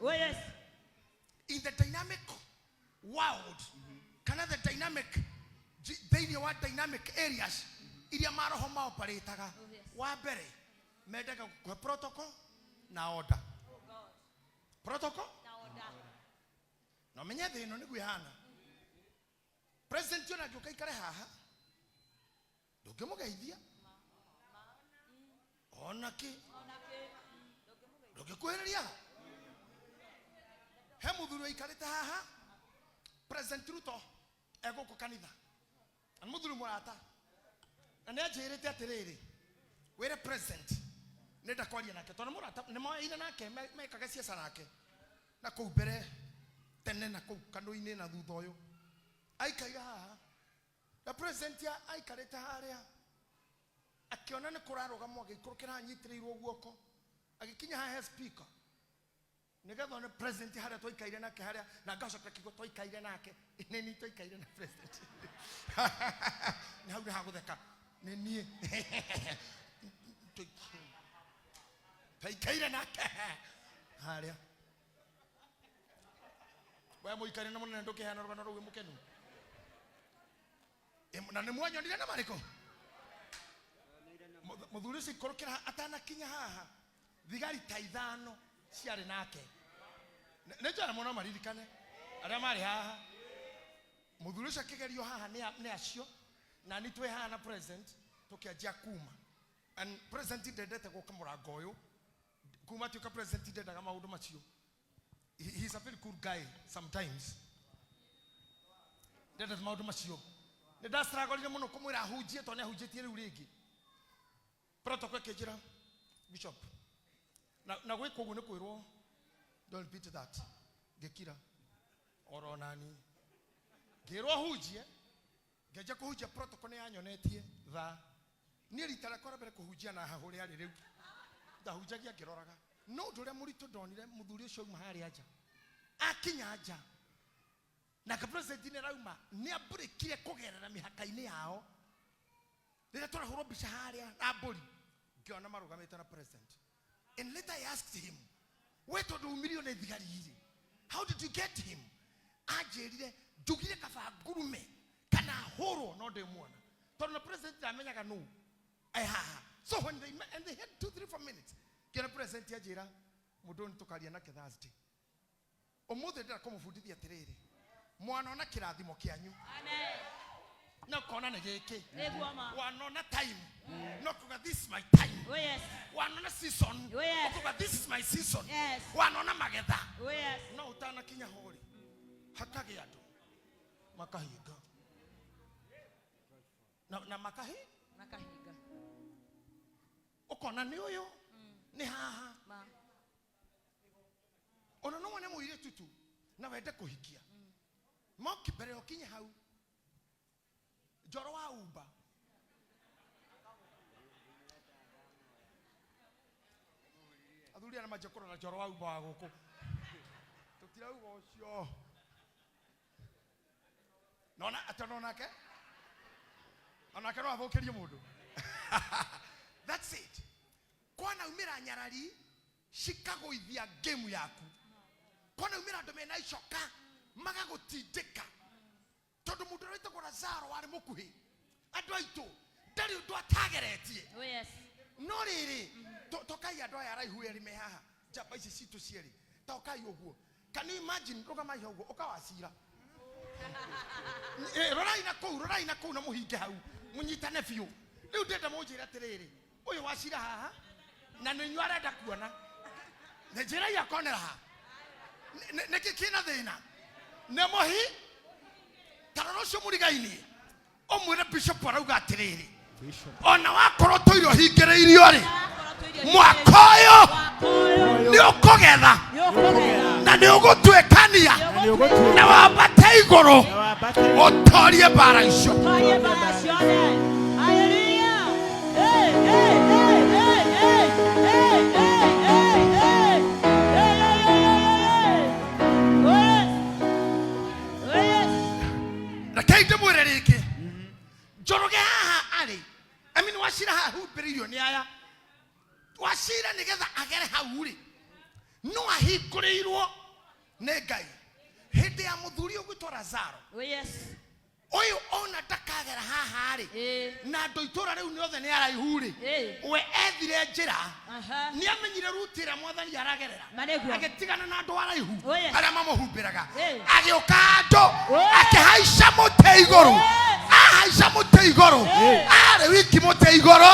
Oh yes. In the dynamic world, the dynamic, they are dynamic areas. Iria maroho ma operataga. Wa bere, medega kwa protocol na order. Oh God. Protocol Na order. No menya de no ni gwihana. President yona gyoka ikare haha. Dogemugeithia. Onake. Dogekwereria. Hemudhuru ikareta haha. President Ruto ego ko kanitha. Anmudhuru murata. Na njirite atiriri. Were president. Nenda kwaria nake. Tona murata nimo ina nake mekaga ciaca nake. Na kou mbere tene na kou kandu-ini na thutha uyu. Aikaiga haha. Na president ya aikarete haria. Akiona ni kurarugamwo agikurukira anyitirirwo guoko. Agikinya haha speaker. Nigetha ne president haria toikaire nake haria na ngacoka kigo toikaire nake. Nini toikaire na president. Ni hau ha gutheka. Nini. Toikaire nake. Haria. Wa muikare na munene ndukihana rugano ruwe mukenu. Na ni mwanyo ndire na mariko. Muthuri ucio ikorokera atana kinya haha thigari ta ithano ciari nake nejana muno maririkane aria mari haha muthuri ucio akigerio haha ni acio na ni twe haha na president tukianjia kuma and president ndendete guka murango uyu kuma tuka president ndendaga maundu macio. He's a very cool guy sometimes ndendete maundu macio ni ndastragolire muno kumwira ahunjie to ni ahunjitie riu ringi protocol kejira bishop na gwe kogu ne kwirwo don't repeat that gekira oro nani gerwo hujie geje kuhujia protocol ne yanyonetie tha ni ritara kora bere kuhujia na hahuri ari riu ndahujagia ngiroraga no ndure murito ndonire muthuri ucio mahari aja akinya aja na ka president ni rauma ni aburikire kugerera mihaka-ini yao rira turahurwo bica haria na mburi ngiona marugamite na president. And later I asked him, "Where to do million thigari iri? How did you get him?" Ajerire dugire kafa gurume kana horo no de muona. To the president amenyaga no. So when they met, and they had 2-3 minutes. Kira president ajira mudoni tukaria na Thursday. Omothe ndira kumufundithia tiriri. Mwana ona kirathimo kianyu. Amen. No kona na geke. Wanona time. No kuga this is my time. Oh yes. Wanona season. Oh yes. Kuga this is my season. Yes. Wanona magetha. Oh yes. No utana kinya hori. Hakage ado. Makahiga. Na makahiga. Okona ni uyo. Ni haha. Ona no wane muire tutu. Na wende kuhikia. Moki bere okinya hau. Joro wa uba. Athuri ana majokoro na joro wa uba wa guku. Tutira uba ucio. Nona atanona ke? Ona kana avokerie mundu. That's it. Kwana umira nyarari Chicago ithia game yaku. Kwana umira domena icoka magagutindika. Todo mundu rete kwa Lazaro wari mukuhi. Andu aitu ndari undu atageretie. Oh yes. No riri tokai andu aya raihu eri me haha. Jaba ici citu cieri. Tokai uguo. Can you imagine rugama iho uguo ukawacira. Rora ina kou na muhinge hau. Munyitane biu. Riu ndenda munjira atiriri. Uyu wacira haha. Na ninyu arenda kuona. Na njira ya konera ha. Nekikina thina. Nemohi tarano cio murigaini omwire bishop arauga atiriri ona wakorwo tuirio hingireirio ri mwakoyo ni ukugetha na ni ugutwekania na wambate iguru utorie bara icio. Joroge haha ari. I mean washira hahu birioni aya. Washira nigetha agere hauri. No ahikurirwo Negai. Hede ya muthuri ugwitwa Lazaro. Oh yes. Oyo ona takagera haha ri. Na ndo itura riu ni othe ni araihu ri. We ethire njira. Ni amenyire rutira mwathani aragerera. Agetigana na andu araihu. Aria mamuhumbiraga. Agioka ando akihaica muti iguru. Ahaica muti iguru. Ari wiki muti iguru.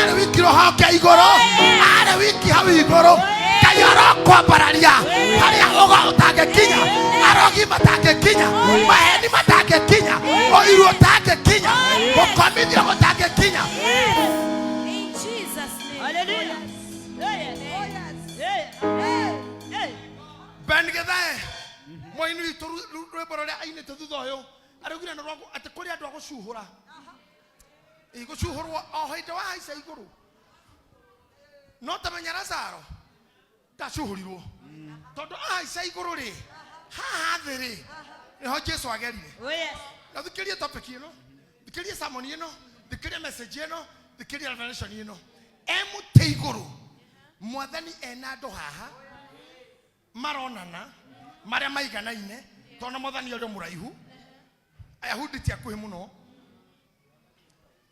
Ari wiki rohoke iguru. Ari wiki hau iguru. Kayoro kwambararia. Haria ugo utangekinya. Arogi matangekinya. Maheni matangekinya. Oiru utangekinya. Ukomithio utangekinya. In Jesus' name. Hallelujah. Ben Gitahi. Moinu itu rweboro aine thutha uyu. Arugire no rwago ati kuri andu agucuhura. Igucuhurwo ohinde wa haica iguru. No tamenya Lazaro. Tacuhurirwo. Tondu ahaica iguru ri. Haha thiri. Niho Jesu agerire. Oh yes. Na thikirie topic ino. Thikirie sermon ino. Thikirie message ino. Thikirie revelation ino. Emuti iguru. Mwathani ena andu haha. Maronana. Maria maiganaine. Tona mwathani uri muraihu. Ayahudi ti akuhi muno.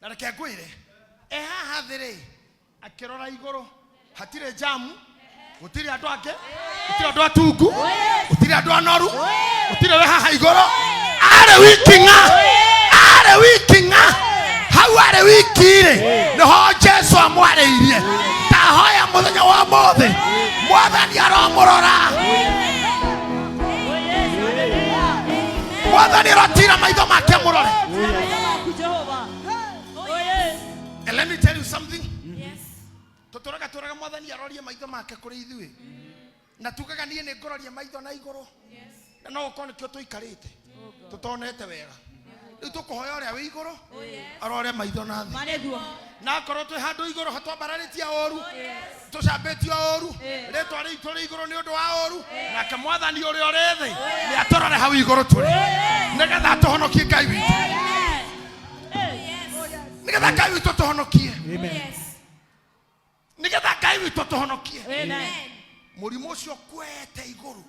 Na reke ngwire. Haha thiri. Akirora iguru. Hatire jamu. Gutire andu ake. Gutire andu atungu. Gutire andu anoru. Gutire we haha iguru. Are wikinga. Are wikinga. Hau are wikire. Niho Jesu amwariirie. Tahoya muthenya wa mothe. Mwathani aromurora. Mwathani rotira maitho make murore. And let me tell you something. Yes. Totoraga mwathani arorie maitho make kuri ithui. Na tugaga nie ni ngororie maitho na iguru. Yes. Na no ukone kio tuikarite. Tutonete wega. Riu tukuhoya uria wi iguru. Arore maitho na thi. Na korwo twi handu iguru hatwambararitia oru. Tucambitio oru. Ritwa ri turi iguru ni undu wa oru. Na ke mwathani uri ori thi. Ni atorore hau iguru turi. Nigetha tuhonokie Ngai witu. Nigetha Ngai witu tuhonokie. Amen. Nigetha Ngai witu tuhonokie. Amen. Murimu ucio kwete iguru.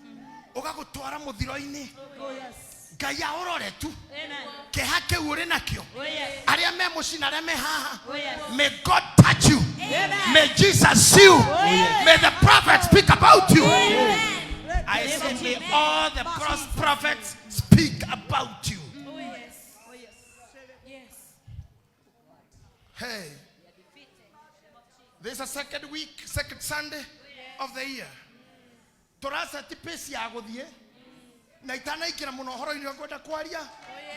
Ugagutwara muthiro-ini. Oh yes. Ngai aurore tu. Amen. Keha keu uri nakio. Oh yes. Aria me mucina aria me haha. Oh yes. May God touch you. Amen. May Jesus see you. yes. May the prophets speak about you. Amen. I say may all the prophets speak about you. Oh yes. Oh yes. Yes. Hey. This is a second week, second Sunday of the year. Torasa tipesi ya guthie. Na itana ikira muno horo-ini ngwenda kwaria.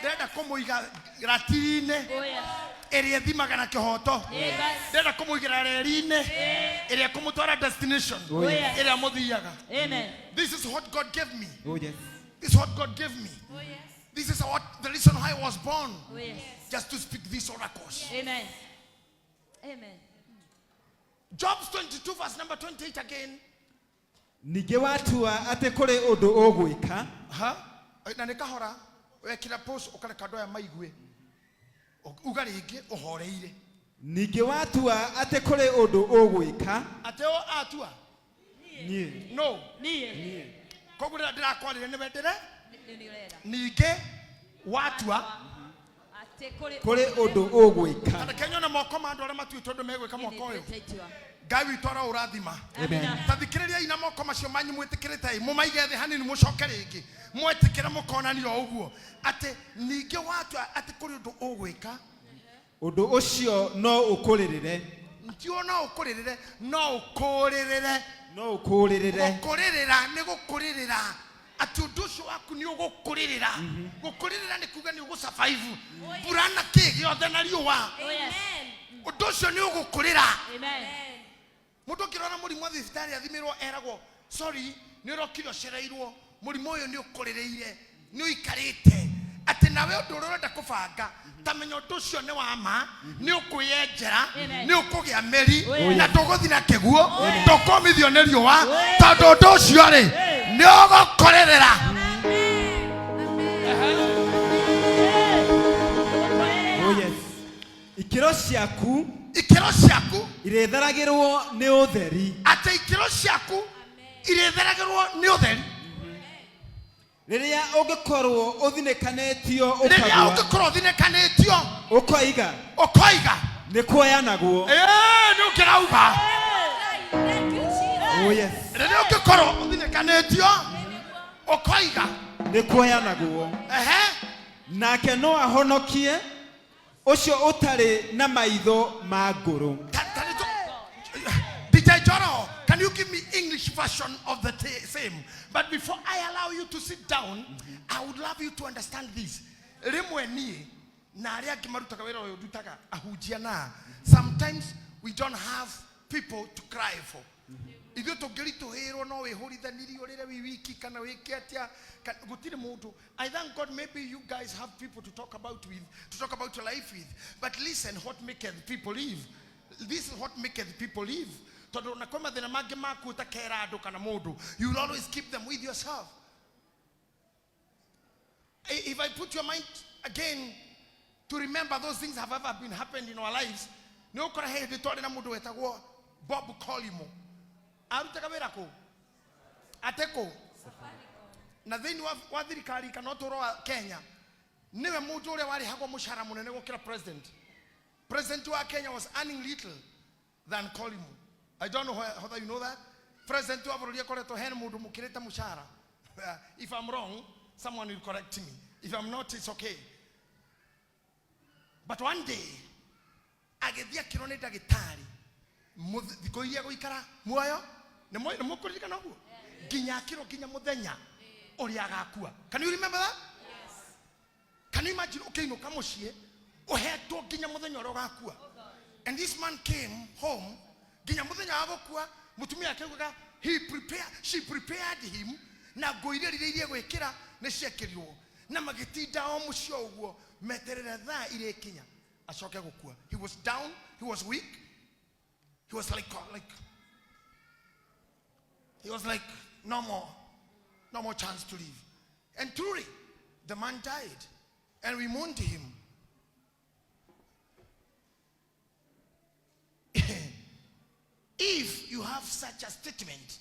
Ndenda kumuiga ratiri-ini. Area thimaga na kihoto. Ndenda kumuigira reri-ini. Area kumutwara destination. Area muthiaga. Amen. This is what God gave me. Oh yes. This is what God gave me. Oh yes. This is what the reason why I was born. Oh yes. Just to speak these oracles. Amen. Amen. Job 22 verse number 28 again. Nige watua ate kuri undu ogwika. Na nikahora wekira post ukareka ndoya maigwe. Uga ringi uhoreire. Nige watua ate kuri undu ogwika. Ate o atua. Nie. No. Nie. Kogura ndirakwarire ni wendere. Nige watua Ate kuri undu ogwika. kana kenyo na moko mandu aria matuitwo ndu megwika moko uyu. Ngai witu ara urathima. Amen. Tathikiriria ina moko macio manyu mwitikirite mumaige thi hanini mucoke ringi mwetikira mukonanio uguo ati ninge watu ati kuri undu ugwika Undu ucio no ukuririre. Ntio no ukuririre no ukuririre No ukuririre. Gukuririra ni gukuririra ati undu ucio waku ni ugukuririra. Gukuririra ni kuga ni ugusurvive. Burana kigi othe na riuwa. Amen. Undu ucio ni ugukurira. Amen. Mundu kirona murimu thibitari athimirwo eragwo sorry ni urokiro cereirwo murimu uyu ni ukurireire ni uikarite ati nawe undu urenda kubanga tamenya undu ucio ni wa ma ni ukuyenjera ni ukugia meri na nduguthi na kiguo ndukomithio ni riuwa tondu undu ucio ri ni ugukuririra. Oh yes. Ikiro ciaku iretheragirwo ni utheri. ati ikiro ciaku iretheragirwo ni utheri. Rĩrĩa ũngĩkorwo ũthinĩkanĩtio Rĩrĩa ũkagwa ũngĩkorwo ũthinĩkanĩtio ũkoiga ũkoiga nĩ kuoya naguo. nĩ ũkĩrauga. Thank you, Jesus. Oh yes. Rĩrĩa ũngĩkorwo ũthinĩkanĩtio ũkoiga Nĩ kuoya naguo. Nake no ahonokie ũcio ũtarĩ na maitho ma ngũrũ. DJ Joro, can you give me English version of the same? But before I allow you to sit down, I would love you to understand this. Sometimes we don't have people to cry for. I thank God maybe you guys have people to talk about your life with. But listen, what maketh people live? This is what maketh people live. You will always keep them with yourself. If I put your mind again to remember those things have ever been happened in our lives, no Bob Colimo. Ateko. Na then wathirikari kana toroa Kenya. Niwe mutu ule wali hapo mushara munene gukira president. President wa Kenya was earning little than Colimo. I don't know whether you know that. President wa Burundi akoretwo hen mundu mukireta mushara. If I'm wrong, someone will correct me. If I'm not, it's okay. But one day, agethia kirone dagitari. Thiko iria guikara muoyo ne mukurika naguo ginya kiro ginya muthenya uri agakua. Can you remember that? Yes. Can you imagine no kamucie uhetwo ginya muthenya uri agakua? And this man came home ginya muthenya agakua mutumia akauga she prepared him na goire riria gwikira ne ciekirwo na magitinda o mucio uguo meterera tha ire kinya acoke gukua. He was down, he was weak. He was like no more chance to live. And truly, the man died, and we mourned him. If you have such a statement,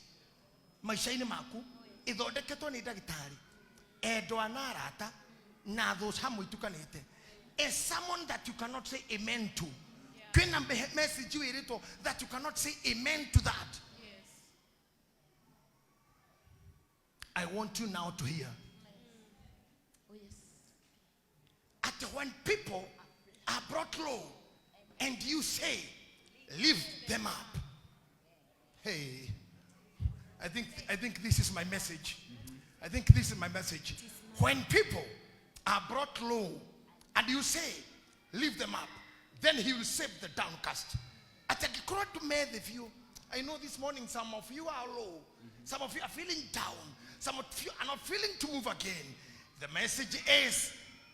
maishaini maku idhodeketwo ni dagitari edwa na arata na those hamu itukanete is someone that you cannot say amen to. Message you that you cannot say amen to that. Yes. I want you now to hear. Oh yes. At when people are brought low and you say, lift them up. Hey, I think this is my message. I think this is my message. When people are brought low and you say, lift them up, then he will save the downcast. I know this morning some of you are low. Some of you are feeling down. Some of you are not feeling to move again. The message is,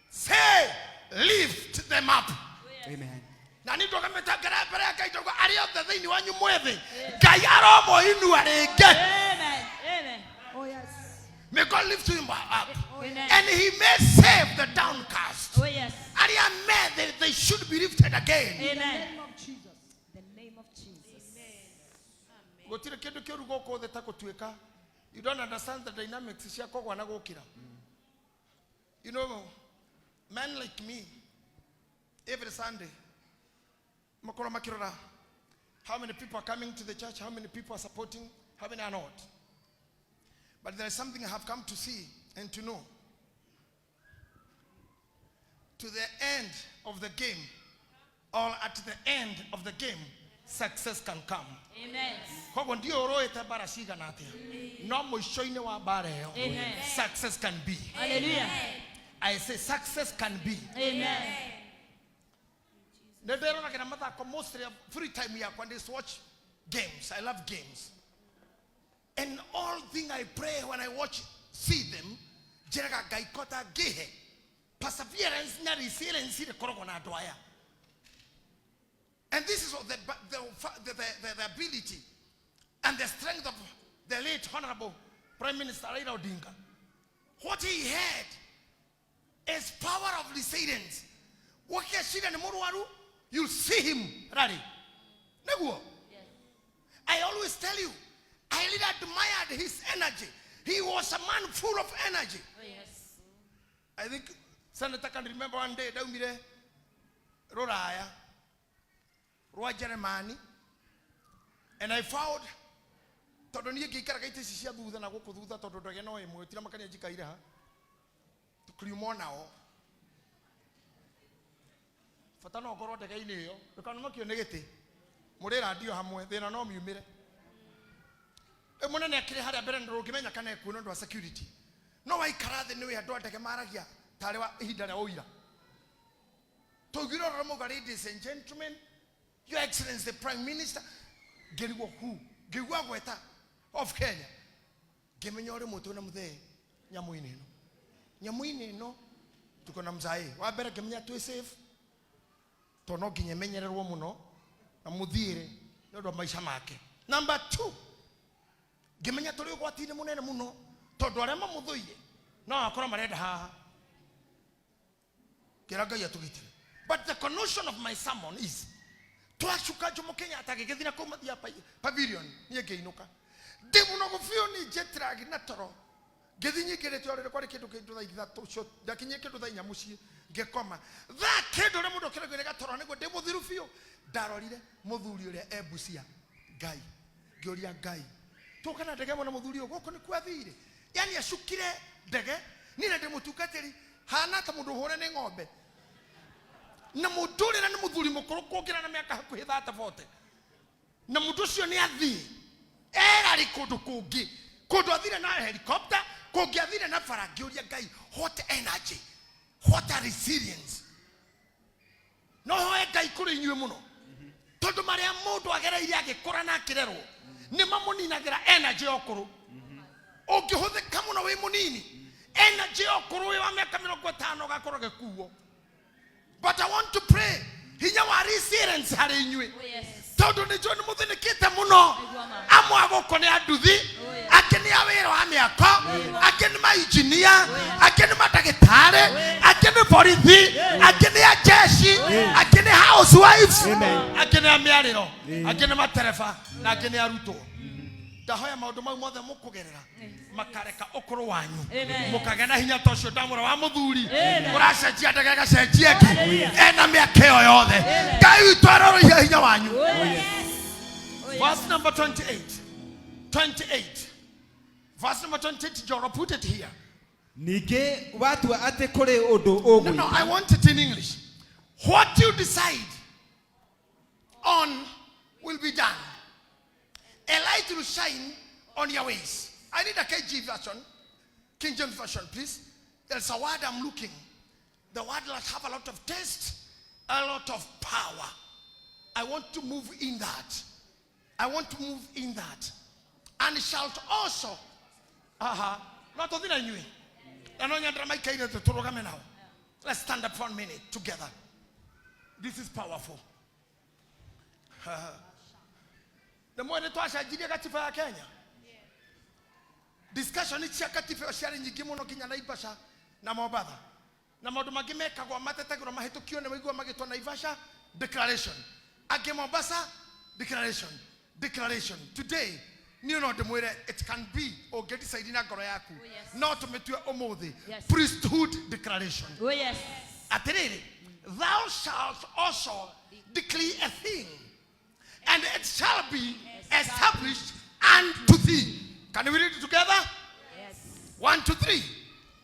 say, lift them up. Amen. Amen. Amen. Oh yes. May God lift him up. Amen. And he may save the downcast. Oh yes. And they should be lifted again. Amen. In the name of Jesus. The name of Jesus. Amen. You don't understand the dynamics. You know, men like me, every Sunday, how many people are coming to the church? How many people are supporting? How many are not? But there is something I have come to see and to know. To the end of the game, or at the end of the game, success can come. Amen. Amen. Success can be. Hallelujah. I say success can be. Amen. Mostly free time here when they watch games. I love games. And all thing I pray when I see them, perseverance, resilience, and this is the ability and the strength of the late Honorable Prime Minister Raila Odinga. What he had is power of resilience. You'll see him ready. I always tell you, I really admired his energy, He was a man full of energy. Oh, yes. I think Senator can remember one day, down there, Roraya, Roy Jeremani, and I found Todoni Gikarakaiti Sisia Buda, and I walk with that Todogano, and Tilamakani Jikaira to Climona. Fatano Goro de Gaineo, you can knock your negative. Morera, do you have more than a norm you made? And when I had a better document, I can't do security. No, I can't the new daughter Maragia, Tarawa Hidana Oya. Togiro Ramogari, ladies and gentlemen, Your Excellency, the Prime Minister, Geriwa who? Geriwa Weta of Kenya. Give me your motonum there, Yamuini. Yamuini, no, to Konamzai. Why better give me a to safe? Tonoki, a many woman, no, a mudire, not of my shamake. Number 2. Give me a to what in the moon and muno, Todorema Mudoye. No, I call my head ha. Geragaya to it. But the connotation of my sermon is to Ashuka Jomokenya Tagagina Comadia Pavilion, near Gainuka. They will not feel ni jetrag natural. Getting you get it or recorded to get to that shot, the Kinyaka to the Yamushi, Gekoma. That kid or Remoto Kagatoranico, they will do feel. Darolide, Modulia, Ebusia, Guy, Goria Guy. Tokana de Gamma Modurio, walk on the Quavide. Yani Shukire, Dege, Nina de Mutukateri, Hanata Muduhorene Obe. Namuduri and Muduri Mokoko and America with that of water. Namudusio near thee. Era Kogi. Kodavina and helicopter, Kogavina and Faragoria guy. Hot energy, what a resilience. No, a guy couldn't you mono. Toto Maria Moto Agara Yaki, Corana Kirero. Nemamoni Nagara energy okoro. Okay, hold the Kamuna away Monini. Energy okoro, American Gotano Gakoroga Kuo. But I want to pray. He yawa resilience had in you. Toto ni John Muthin Kita Muno. Amwa Kone Aduzi. I can hear Amiaka. I can my engineer. I can Matagitare. I can for it. I can hear Jeshi. I can hear housewives. I can hear Miarino. I can hear Materefa. I can hear Ruto. The higher Modoma mother Mokogera. Makareka Okorowanyu. Mokagana Hinatosho Damura Amoduri. Urasa Jiataka said Jiaki. And I'm a Keo. Guy Toro Yawanyu. Verse number 28. 28. Verse number 28. Joro put it here. Nige watu ate kore odo ogo. No, I want it in English. What you decide on will be done. A light will shine on your ways. I need a KG version, King James version, please. There's a word I'm looking. The word will have a lot of taste, a lot of power. I want to move in that. I want to move in that. And shall also, not only I knew it. Let's stand up for a minute together. This is powerful. The more the Twasha Gidiakatifa Kenya. Discussion is Chakatifa sharing the Gimono Kenya Naibasha, Namobada. Namodomagime Kawamata Mahito Kyo and Wigo Mageton Naivasha, declaration. Agemobasa, declaration. Declaration. Today, you know the way it can be or get Saidina Gorayaku. Not to meet your omode. Priesthood declaration. Oh, yes. Atere, thou shalt also declare a thing, and it shall be established unto thee. Can we read it together? Yes. 1, 2, 3.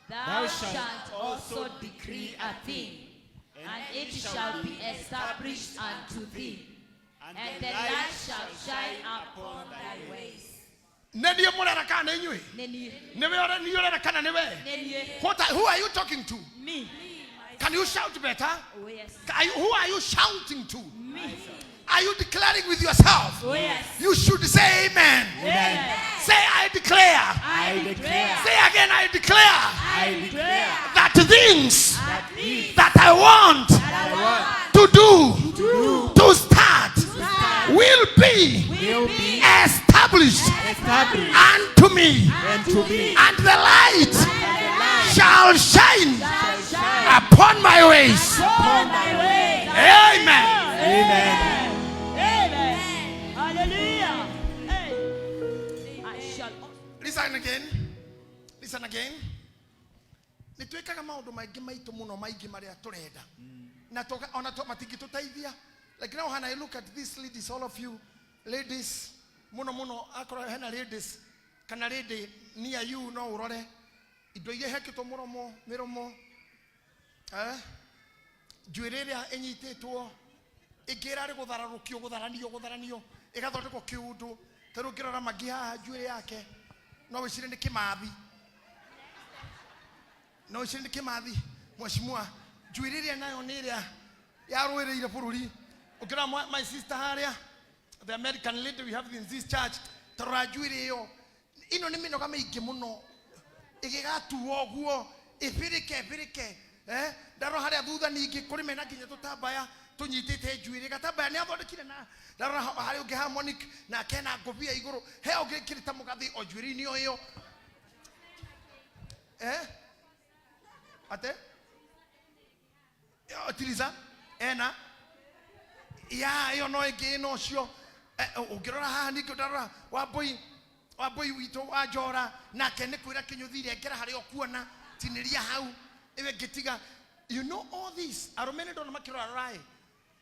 Thou shalt also decree a thing, and it shall be established unto thee, and the light shall shine upon thy ways. Who are you talking to? Me. Can you shout better? Oh, yes. Who are you shouting to? Me. Are you declaring with yourself? Oh, yes. You should say amen. Amen. Say I declare. I declare. Say again I declare. I declare. That things That I want to do, to start, will be established unto me, and the light shall shine upon my ways. Amen. Amen. Amen. Hallelujah. Hey. I shall. Listen again. listen again. Nituikaga maundu maingi maitu muno maingi maria turenda. Na toka ona to matiki tutaithia. Like now when I look at these ladies, all of you ladies, muno akora hena ladies kana lady near you no urore indo iria hekito miromo juireria enyititwo igira ri gutharanio igathondekwo kiundu taru ngirora magi haha juire yake no wicire ni kimathi mweshimua juireria nayo ni iria yaruireire bururi ukira my sister haria the American lady we have in this church tarora juire yo ino ni mino kama ingi muno igigatuo oguo ibirike ndaro haria thutha ningi kuri mena nginya tutabaya tunyitite juire gatabaya ni athondekire na ndaro hari ungi harmonic na kena ngobia iguru he ungi kirita mugathi o juire ni oyo ate otiliza ena ya yo no ege no cio ugirora haha ni ndaro waboi wito wajora na kene kwira kinyuthire ngera hari okuona tiniria hau ewe getiga you know all this aromene ndo makirora rai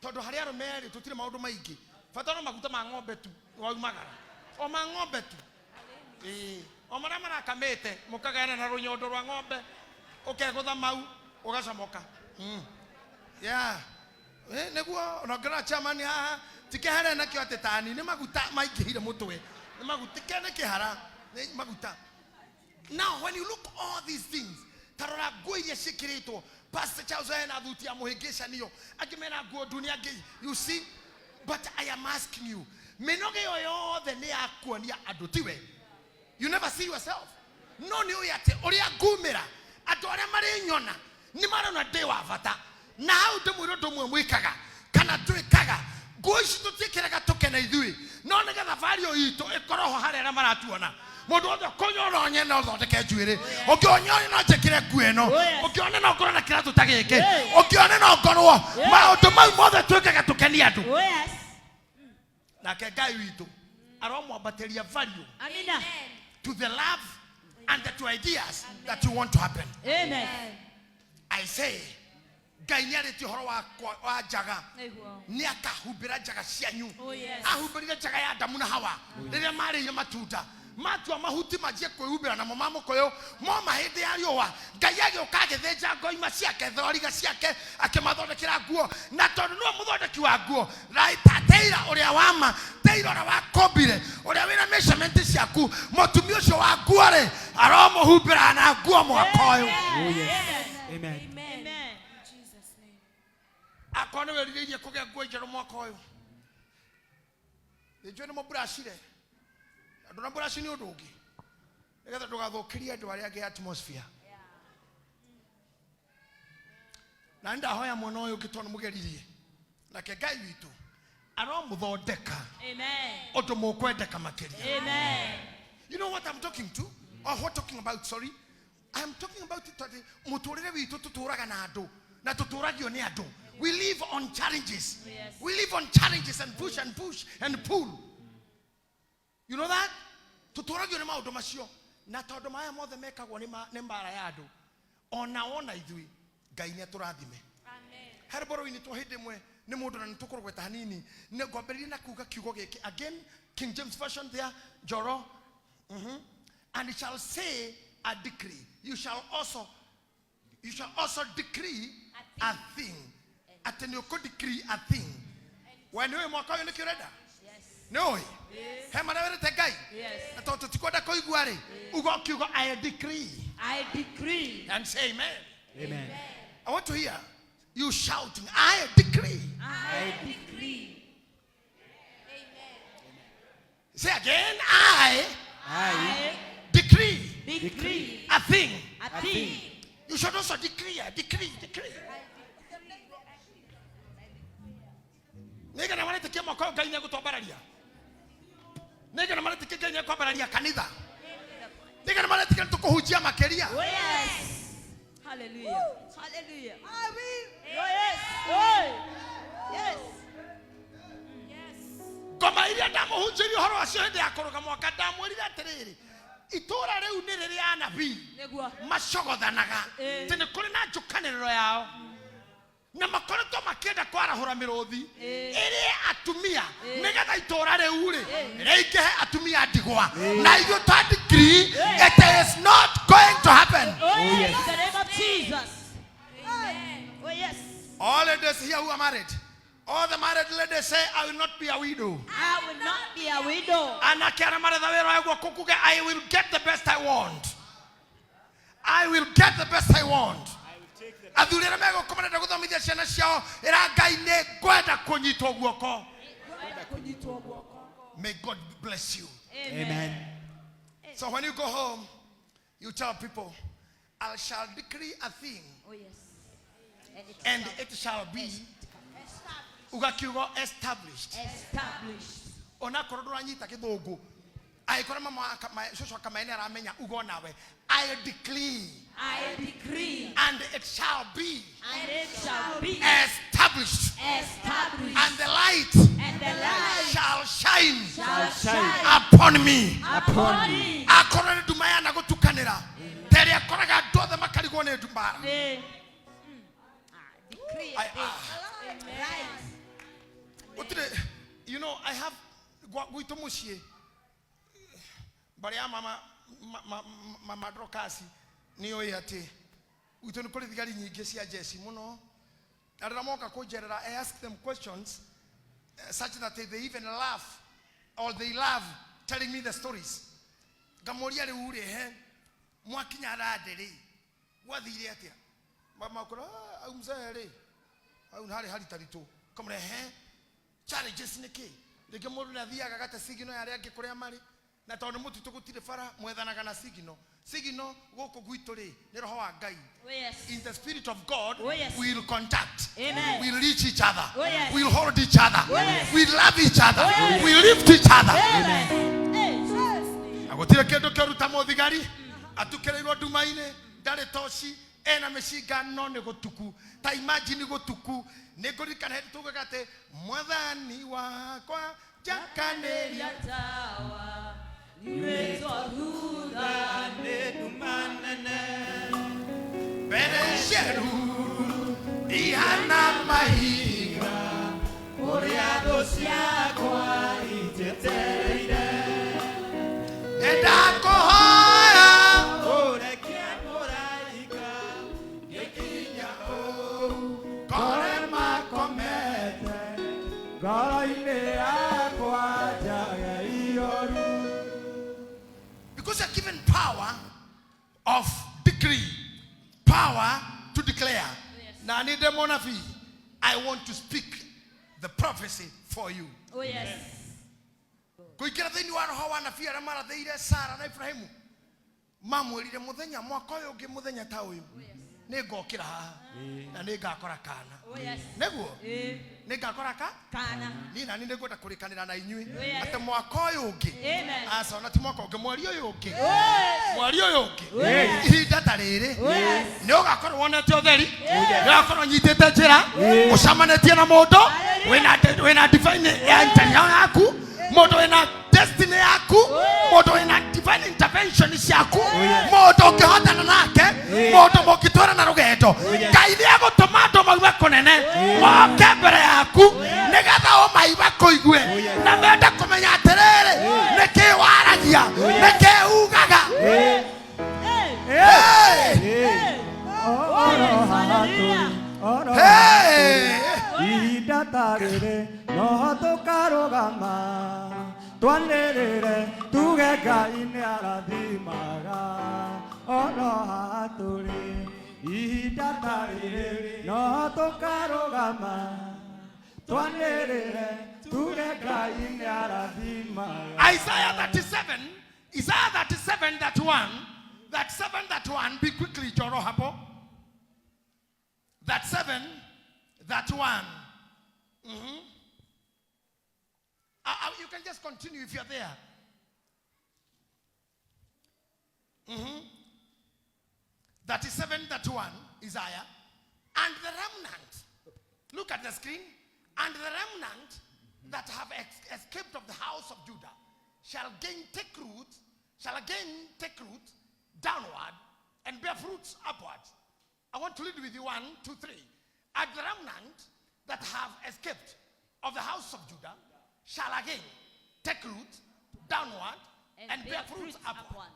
todo hari aromere tutire maundu maingi fatano maguta ma ng'ombe tu waumagara o ma ng'ombe tu o mara kamete mukagana na runyondo rwa ng'ombe ukegutha mau ugacomoka yeah neguo onogera chamani haha tikehare na kyo atetani ni maguta maingihire mutwe ni maguta kene kihara ni maguta. Now when you look all these things tarora go iria shikirito Pastor Charles na thuti ya muhigisha niyo akimena go dunia ge you see but I am asking you menoge yoyo the ne akuonia adotiwe you never see yourself no ni oyate oria gumira atore mari nyona ni mara na de wa vata na how demuro domwe mwikaga kana twikaga goici tutikiraga tukena ithui no nega thabari oito ikoroho harera maratuona mundu othe kunyoro nye no thondeke njuire ukionyoni no njekire kueno ukione no ngorwo na kiratu tagike ukione no ngorwo maundu mau mothe twikaga tukenia andu na ke Ngai witu aromwambatiria value amina to the love and the two ideas that you want to happen. Amen. I say Ngai ni ariti horo wa jaga ni akahubira jaga cianyu ahubirire jaga ya Adamu na Hawa riria mari matunda matua mahuti majie kwihubira na mama mukoyo mo mahindi ya riwa Ngai agioka githenja ngoima ciake thoriga ciake akimathondekera nguo na tondu no muthondeki wa nguo tateira uria wama teira uria wa kombire uria wina measurement ciaku mutumia ucio wa nguo ri aromuhumbira na nguo mwakoyo. Amen. Akone weriririe kuge nguo njeru mwaka uyu nijwe ni mubrashire anduna brashi ni undu ungi nigetha ndugathukirie andu aria angi atmosphere na ndahoya mwana uyu ngitona mugeririe nake Ngai witu aromuthondeka undu mukwendeka makiria. You know what I'm talking to or what talking about? Sorry, I am talking about it today. Muturire witu tuturaga na andu na tuturagio ni andu. We live on challenges. We live on challenges and push and pull. You know that? Tuturagio ni maundu macio na tondu maya mothe mekagwo ni mbara ya andu ona ithui Ngai ni aturathime. Amen. Herboro ini twahinde mwe ni mundu na nitukurugweta hanini ne ngomberie na kuga kiugo giki again King James version there Joro and it shall say a decree you shall also decree a thing. Ateni uko decree a thing. When you mwaka yo nikireda? Yes. No. He manawere tegai? Yes. Atoto tikoda ko iguare. Ugo kiugo I decree. And say amen. Amen. I want to hear you shouting I decree. Amen. Say again I decree a thing. You should also decree. Nega na malete kema kwa Ngai nyagutobararia. Nega na malete kema Ngai nyakobararia kanitha. Nega na malete kema tukuhujia makeria. Yes. Hallelujah. Amen. Yes. Koma iria ndamuhunjiri horo acio hinde akoroga mwaka ndamwirira atiriri. itora reu nĩ rĩrĩa anabii Nĩguo. macogothanaga tene kũrĩ na njũkanĩrĩro yao na makoretwo makĩenda kwarahũra mĩrũthi ĩrĩa atumia nĩgetha itora rĩu rĩ rĩingĩhe atumia ndigwa na ithuĩ twa decree it is not going to happen. Oh yes, in the name of Jesus. Amen. Oh yes. All ladies here who are married, all the married ladies say, I will not be a widow. I will not be a widow. I will get the best I want. I will get the best I want. May God bless you. Amen. So when you go home, you tell people, I shall decree a thing. Oh yes. And it shall be established. Established. I decree. I decree. And it shall be. And it shall be established. established. And the light. And the light shall shine. shall shine Upon me. upon me. According to my anagotukanera. Tere akoraga do the makarigo ne dumbara. Decree. You know, I have guitomushie. But ya mama drokasi niyo yate. Guitonu kole digari nyingi cia Jesse muno. Aramoka kujerera, I ask them questions such that they even laugh or they love telling me the stories. Gamoria le ure he mwakinya radere. Wathire atia. Mama kora au mzee au hali tarito. Kamre he challenges niki. Lege moru na thia gagata sigino yare angikuria mari. Na tondu mutu tugutire fara mwethanaga na sigino goko gwitu ri ni roho wa Ngai. Oh yes. In the spirit of God, oh yes, we'll contact. Amen. We'll reach each other. Oh yes. We'll hold each other. Oh yes. We'll love each other. Oh yes. We'll lift each other. Amen. Agotire kendo keruta mothigari atukereirwo ndumaine ndare toshi ena meshiga no ne gotuku ta imagine gotuku ne gorikana hetu tugate mwathani wakwa jakaneria Tawa niwetwa ruga Nedumanene beresheru ihana mahiga Oriado siakwa iteteire edakohoya Orekia moraika Yekinya o kore makomete Garaine akwa jaya ioru. Because you're given power of decree, power to declare. Now, I want to speak the prophecy for you. Oh yes. Kuikira thini wa roho wa nabii ara marathiire Sara na Ibrahimu mamwirire muthenya mwaka uyu ungi muthenya ta uyu ni ngokira haha na ni ngakora kana. Oh yes. Neguo ni ngakora kana ni na ni ngwenda kurikanira na inyui yes, ate mwaka uyu ungi Amen. asa na ti mwaka ungi mweri uyu ungi Yes. mweri uyu ungi Yes. ihinda ta riri Yes. ni ugakorwo wonete utheri ni ugakorwo nyitite njira ucamanetie na mundu wina divine intention yaku mundu wina destiny yaku mundu wina divine intervention yaku mundu ukihotana nake mundu mukitwara na rugendo Ngai ni agutuma andu maume kunene moke mbere yaku nigetha umaiba kuigue na mende kumenya atiriri niki waragia niki ugaga. Idatarere no tokarogama twanerere tugeka ine arathimaga ono haturi idatarere no tokarogama twanerere tugeka ine arathimaga. Isaiah 37 that one be quickly joro hapo that 1 you can just continue if you're there. That 1 Isaiah and the remnant, look at the screen, and the remnant that have escaped of the house of Judah shall take root, shall again take root downward and bear fruits upward. I want to read with you 1, 2, 3. And the remnant that have escaped of the house of Judah shall again take root downward and bear fruits upward.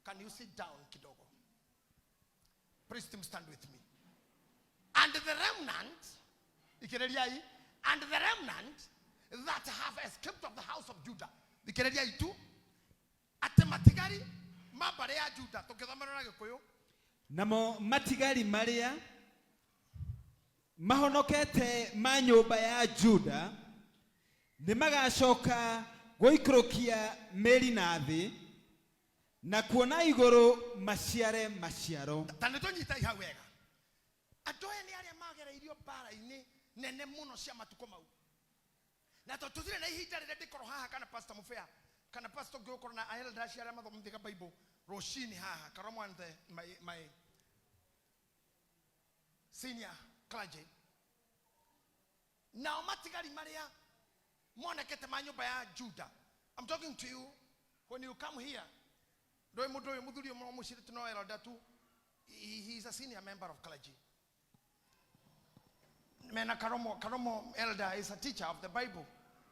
Can you sit down, kidogo? Praise team, stand with me. And the remnant, and the remnant that have escaped of the house of Judah, atematigari mabarea Judah, tokethamana gikuyu. Namo matigari maria mahonokete ma nyumba ya Juda nimagacoka goikrokia meri na thi na kuona iguru maciare maciaro. Taneto nyita iha wega. Adoya ni aria magereirio bara-ini nene muno cia matuko mau. Na tutire na ihinda rire ndikoro haha kana pastor Mufea kana pastor ngikoro na elder cia aria mathomithia Bible roshini haha karomwa my senior clergy. Now matigari maria monekete ma nyumba ya Judah. I'm talking to you when you come here. He's a senior member of clergy. Mena Karomo elder is a teacher of the Bible.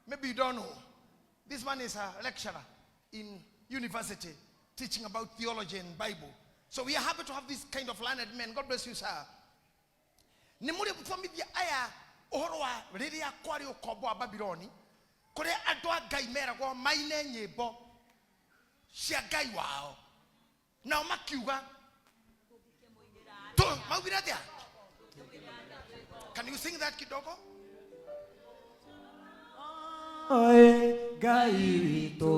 Maybe you don't know. This man is a lecturer in university teaching about theology and Bible. So we are happy to have this kind of learned men. God bless you, sir. Nemuri family aya ohorwa riri akwari okobo ababiloni kore adwa gai mera go maine nyebo cia gai wao na makiuga to mawira dia. Can you sing that kidogo? Oi gai wito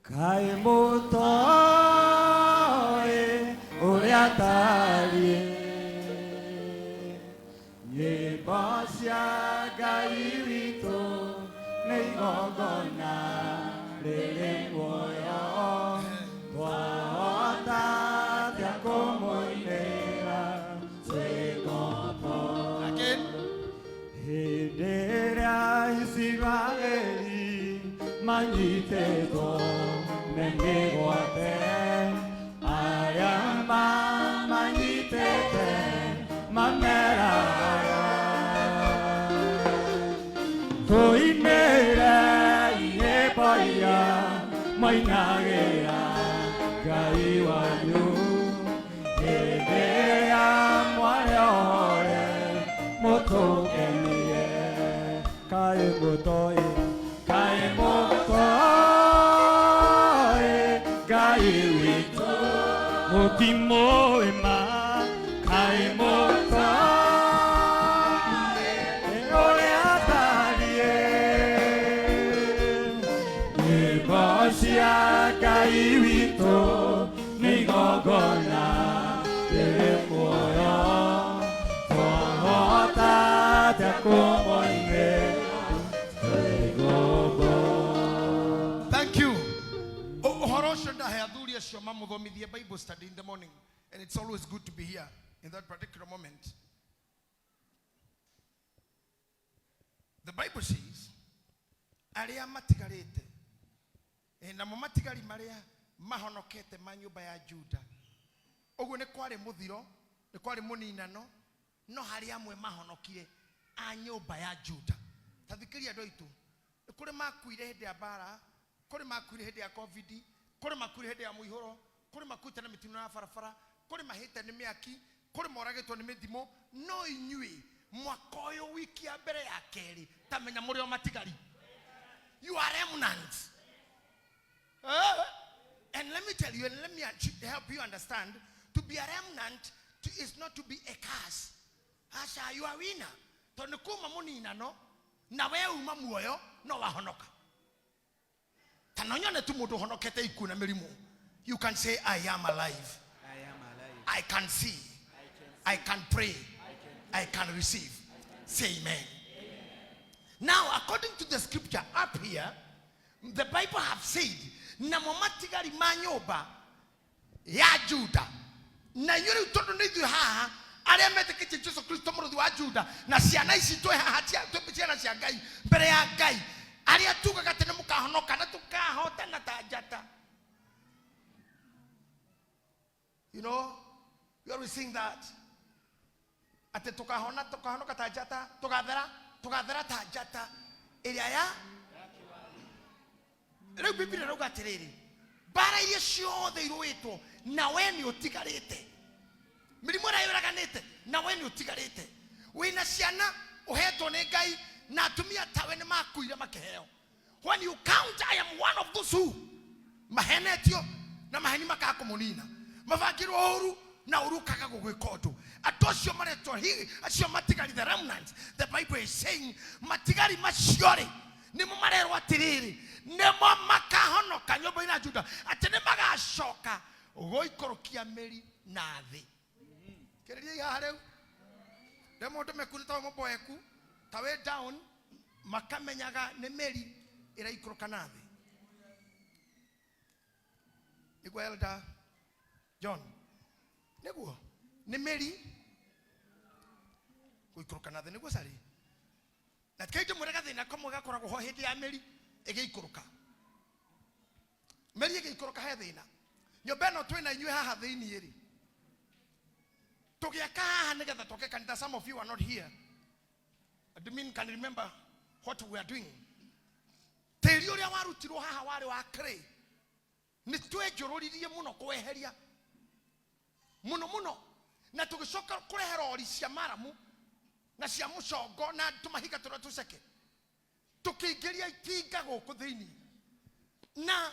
kai moto oria tari ye basia gai wito nei gogona lele moyo tuata tia como inera se gopo Again. hedera isiraeli manjite to mengegoate ayama manjite mamera toimera inepoia mainagea kaiwanyu hedera moyore motokenie kai motoi kai wito motimoema kai motoi oreatarie negocia kai wito nigogona temoyo tohota te como Thank you. Bible study in the morning, and it's always good to be here in that particular moment. The Bible says, "Aria matigarete, na mamatigari maria mahonokete manyumba ya Juda." Ogo ne kware muthiro, ne kware muninano, no hari amwe mahonokire a nyumba ya Juda. Tathikiria ndoitu. Kuri makuire hende ya bara, kuri makuire hende ya COVID, kuri makuire hende ya muihoro, kuri makuite na mitino ya farafara, kuri mahite ni miaki, kuri moragetwo ni mithimo, no inyui mwakoyo wiki ya mbere ya keri tamenya muri o matigari. You are remnant. And let me tell you, and let me help you understand, to be a remnant is not to be a curse. Asha, you are winner. Tonekuma munina no, na wewe uma muoyo no wahonoka. Tanonyane tu mutu honokete ikuna melimu. You can say, I am alive. I am alive. I can see. I can pray. I can receive. Say amen. Now, according to the scripture up here, the Bible have said, "Namomatigari manyoba ya Juda." Na yuri todo nidu ha, ale metekete Jesu Kristo mrudi wa Juda. Na siana isi toe hatia toe pitia na siagai, bere ya gai. aria tugaga tene mukahonoka na tukahota na tajata. You know, we always sing that. Ate tukahonoka tajata, tugathera tajata. Area ya Reu Biblia rauga atiriri. Bara iria ciothe iruitwo na we ni utigarite. Mirimo ira yuraganite na we ni utigarite. Wina ciana uhetwo ni Ngai na atumia tawe ni makuire makeheo. When you count, I am one of those who mahenetio na maheni makakumunina. Mavagirwo uru na urukaga gugwikondo. Atosio maretwo hi acio matigari the remnant. The Bible is saying matigari maciore ni mumarerwo atiriri nemo makahonoka nyomba ina Juda atene magacoka goikorokia meri na thi. Kereria ya hareu demo ndo mekunita moboeku tawe down makamenyaga ne meri ira ikoroka na thi. Igwa Elder John neguo ne meri goikoroka na thi neguo sari na kaito murega thina komwe gakoragwo ho hindi ya meri egeikoroka meri egeikoroka he thina nyomba no twina inywe haha thiini iri tugiaka haha nigetha toke kanitha. Some of you are not here. I mean, can remember what we are doing. Teri uria warutirwo haha wari wa clay ni twenjururirie muno kweheria muno na tugicoka kurehera ori cia maramu na cia mucongo na tumahiga tura tuceke tukiingiria itinga guku thiini na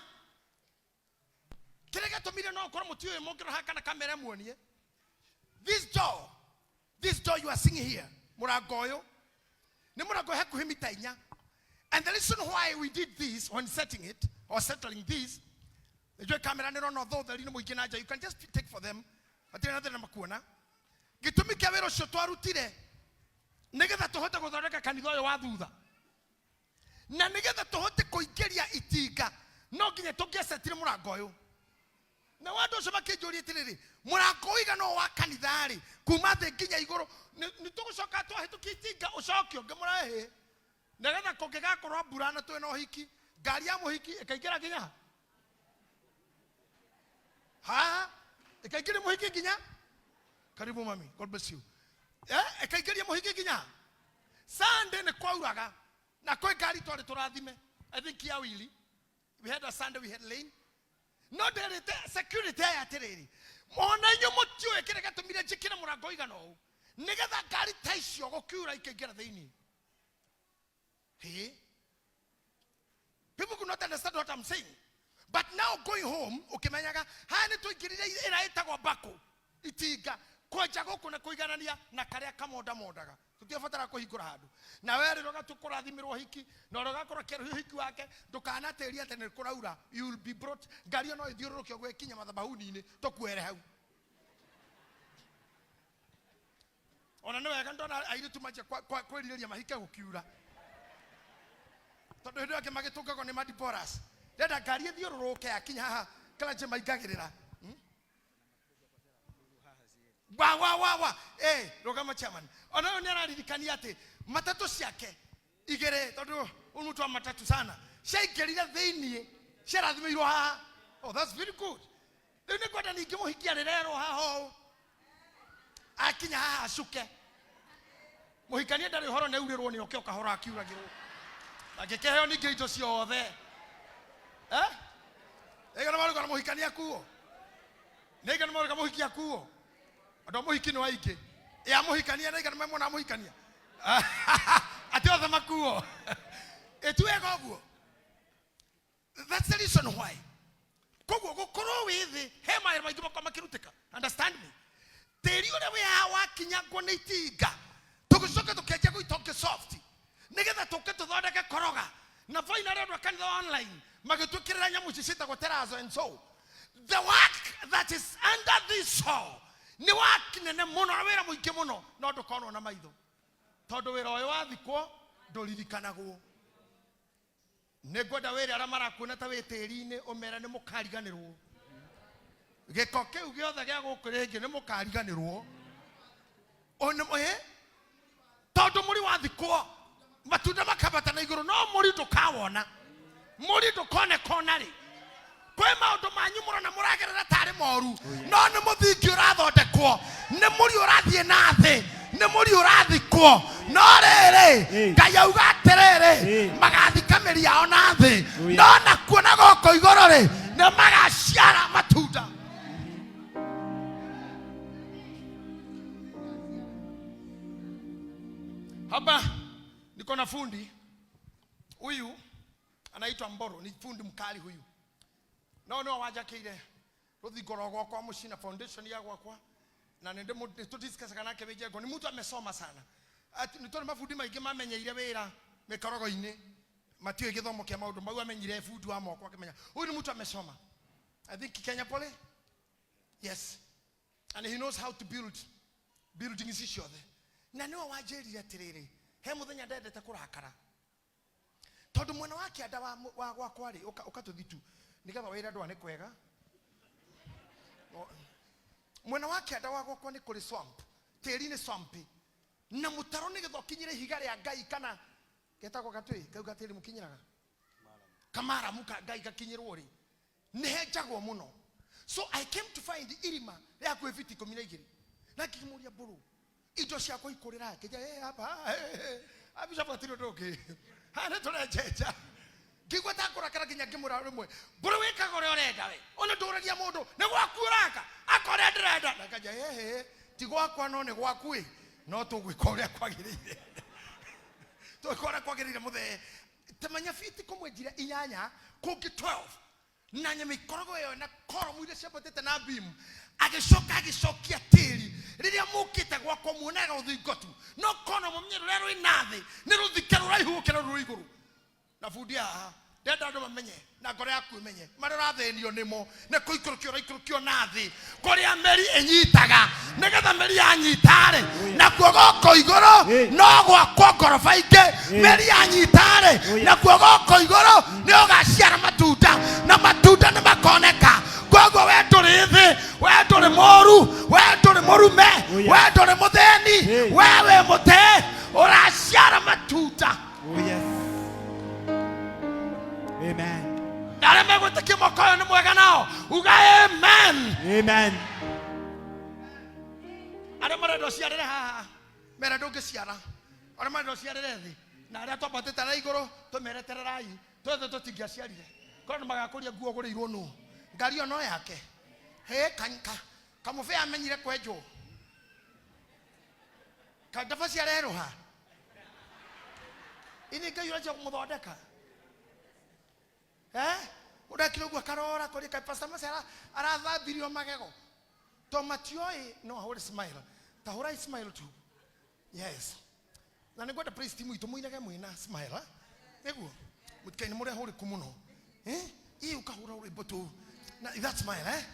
kirega tumire no korwo muti uyu mungiro haka na kamera muonie. This door you are seeing here, murango uyu ni murango hakuhi mita 4. And the reason why we did this when setting it or settling this, you camera no though the lino muiginaja, you can just take for them. But another namakuona gitumi kia wero cio twarutire nigetha tuhote guthondeka kanitha uyu wa thutha na nigetha tuhote kuingiria itinga no nginya tungiacetire murango uyu na wandu ucio makinjuria atiriri murango uiga no wa kanitha ri kuma thi nginya iguru ni tugucoka twahitukia itinga ucokio ngimurahe nigetha kungigakorwo mbura na twina uhiki ngari ya muhiki ikaingira nginya ha ikaingira muhiki nginya karibu mami, God bless you. Ekaingiria muhiki nginya Sunday ni kwauraga na kwe gari twari turathime. I think ya wili we had a Sunday, we had lane no there security ya tiriri mona nyu mutio ekirega tumire jikira murango igano nigetha gari taicio gukiura ikaingira thiini. Hey, people could not understand what I'm saying, but now going home ukimenyaga hani tuingirire ira itagwa bako itinga koja guku na kuiganania na karia kamondaga tutiabatara kuhingura handu na were roga tukurathimirwo hiki na roga kurakera hiki wake ndukanateria tene kuraura. You will be brought ngari no ithiururukio gwekinya mathabahuni-ini tukwere hau. Ona no wega ndona airitu maje kwiriria mahike gukiura tondu hindu yake magitungagwo ni madiporas ndenda ngari ithiururuke akinya haha kala je maigagirira wa rogama chairman ona nera ririkania ati matatu ciake igere tondu umutu wa matatu sana ciaingirire thiini ciarathimirwo haha. Oh, that's very good. Ni kwenda ningi muhikia rerero haha akinya haha acuke muhikania ndari horo neurirwo ni oke okahora akiuragirwo agikeheo ningi indo ciothe egana maruga muhikania kuo negana maruga muhikia kuo ando muhiki no aike ya muhikania negana memo na muhikania ati othe makuo etuega guo. That's the reason why koguo gukoro withi he maira maingi makoma kirutika. Understand me? Teri ure we hawa kinya ngone itinga tugucoka tukenja guitoke soft nigetha tuke tuthondeke koroga na finally ndo kanitha online magitukirira nyamu cicita guterazo. And so the work that is under this soul ni work nene muno wira muingi muno no ndukono na maitho tondu wira uyu wathikwo nduririkanagwo. Negwenda wira ara marakuona ta witiri-ini umera ni mukariganirwo giko kiu giothe gia gukuringi ni mukariganirwo ono tondu muri wathikwo matunda makabata na iguru no muri tukawona muri tukone konari kwe maundu manyu murona muragerera tari moru no ni muthingi urathondekwo ni muri urathie na thi ni muri urathikwo no riri Ngai auga atiriri magathika miri yao na thi no nakuo na goko iguru ri ni magaciara matunda. Hapa niko na fundi huyu anaitwa Mboro, ni fundi mkali huyu. No wajakire ruthigorogo kwa mushina foundation ya gwakwa na nende to discuss kana kebeje ko ni mtu amesoma sana. Ati nitone mafundi maingi mamenyeire wira mikorogo-ini matio githomo kia maundu mau amenyire fundi wa moko akimenya. Huyu ni mtu amesoma. I think Kenya Pole. Yes. And he knows how to build buildings issuothe. Na no wajerire atiriri he muthenya ndendete kurakara tondu mwana wake ada wa kwari ukatuthitu nigetha wira ndwa ni kwega mwana wake ada wa gwakwa ni kuri swamp tiri ni swampi na mutaro nigetha ukinyire higa ria Ngai kana getako gatwi kau gatiri mukinyiraga kamara muka Ngai gakinyirwo ri ni hejagwo muno. So I came to find irima ya kwefiti 12 na kimuria buru ido cia kuikurira kija hapa Archbishop atiro ndoke hana turejeja kigweta kurakara kinya kimura rimwe buru wikaga uri urenda we ona nduragia mundu ni gwaku uraka akore ndirenda nakaja ti gwakwa no ni gwaku no tugwika uria kwagirire tukora kwagirire muthe temanya fiti kumwenjira inyanya kungi 12 na nyame ikorogo yo na koro mwire cepatete na bimu agishokia tiri riria mukite gwako muonaga uthingotu no kono mumnyero rero inathi ni ruthikero raihukira ruiguru na fundia ndenda andu mamenye na ngoro yaku imenye marora thenio nimo ne kuikurukio nathi kuria meri enyitaga nigetha meri yanyitare na kuogoko iguru no gwakwa ngoroba ingi meri yanyitare na kuogoko iguru ni ugaciara matunda na matunda ni makoneka gogo wetu rithi wetu ri moru wetu ri murume wetu ri mutheni wewe mute uraciara matunda. Amen. Dare megwete kimokoyo ni mwega nao uga amen. Amen. Are marado ciarire haha mera ndungiciara are marado ciarire thi na aria twambatite na iguru tumeretererai twethe tutingiaciarire kono magakuria nguo gurirwo nu ngari ono yake he kanka kamufe amenyire kwenjo kandafa ciareruha ini Ngai uraje kumuthondeka udakiro gwa karora kuri kai pastor masera arathambirio magego to matioi no hore smile ta hora smile tu. Yes na ngwenda praise team itu muinage muina smile neguo mutikaini muri hore kumuno ii ukahura uri boto na that smile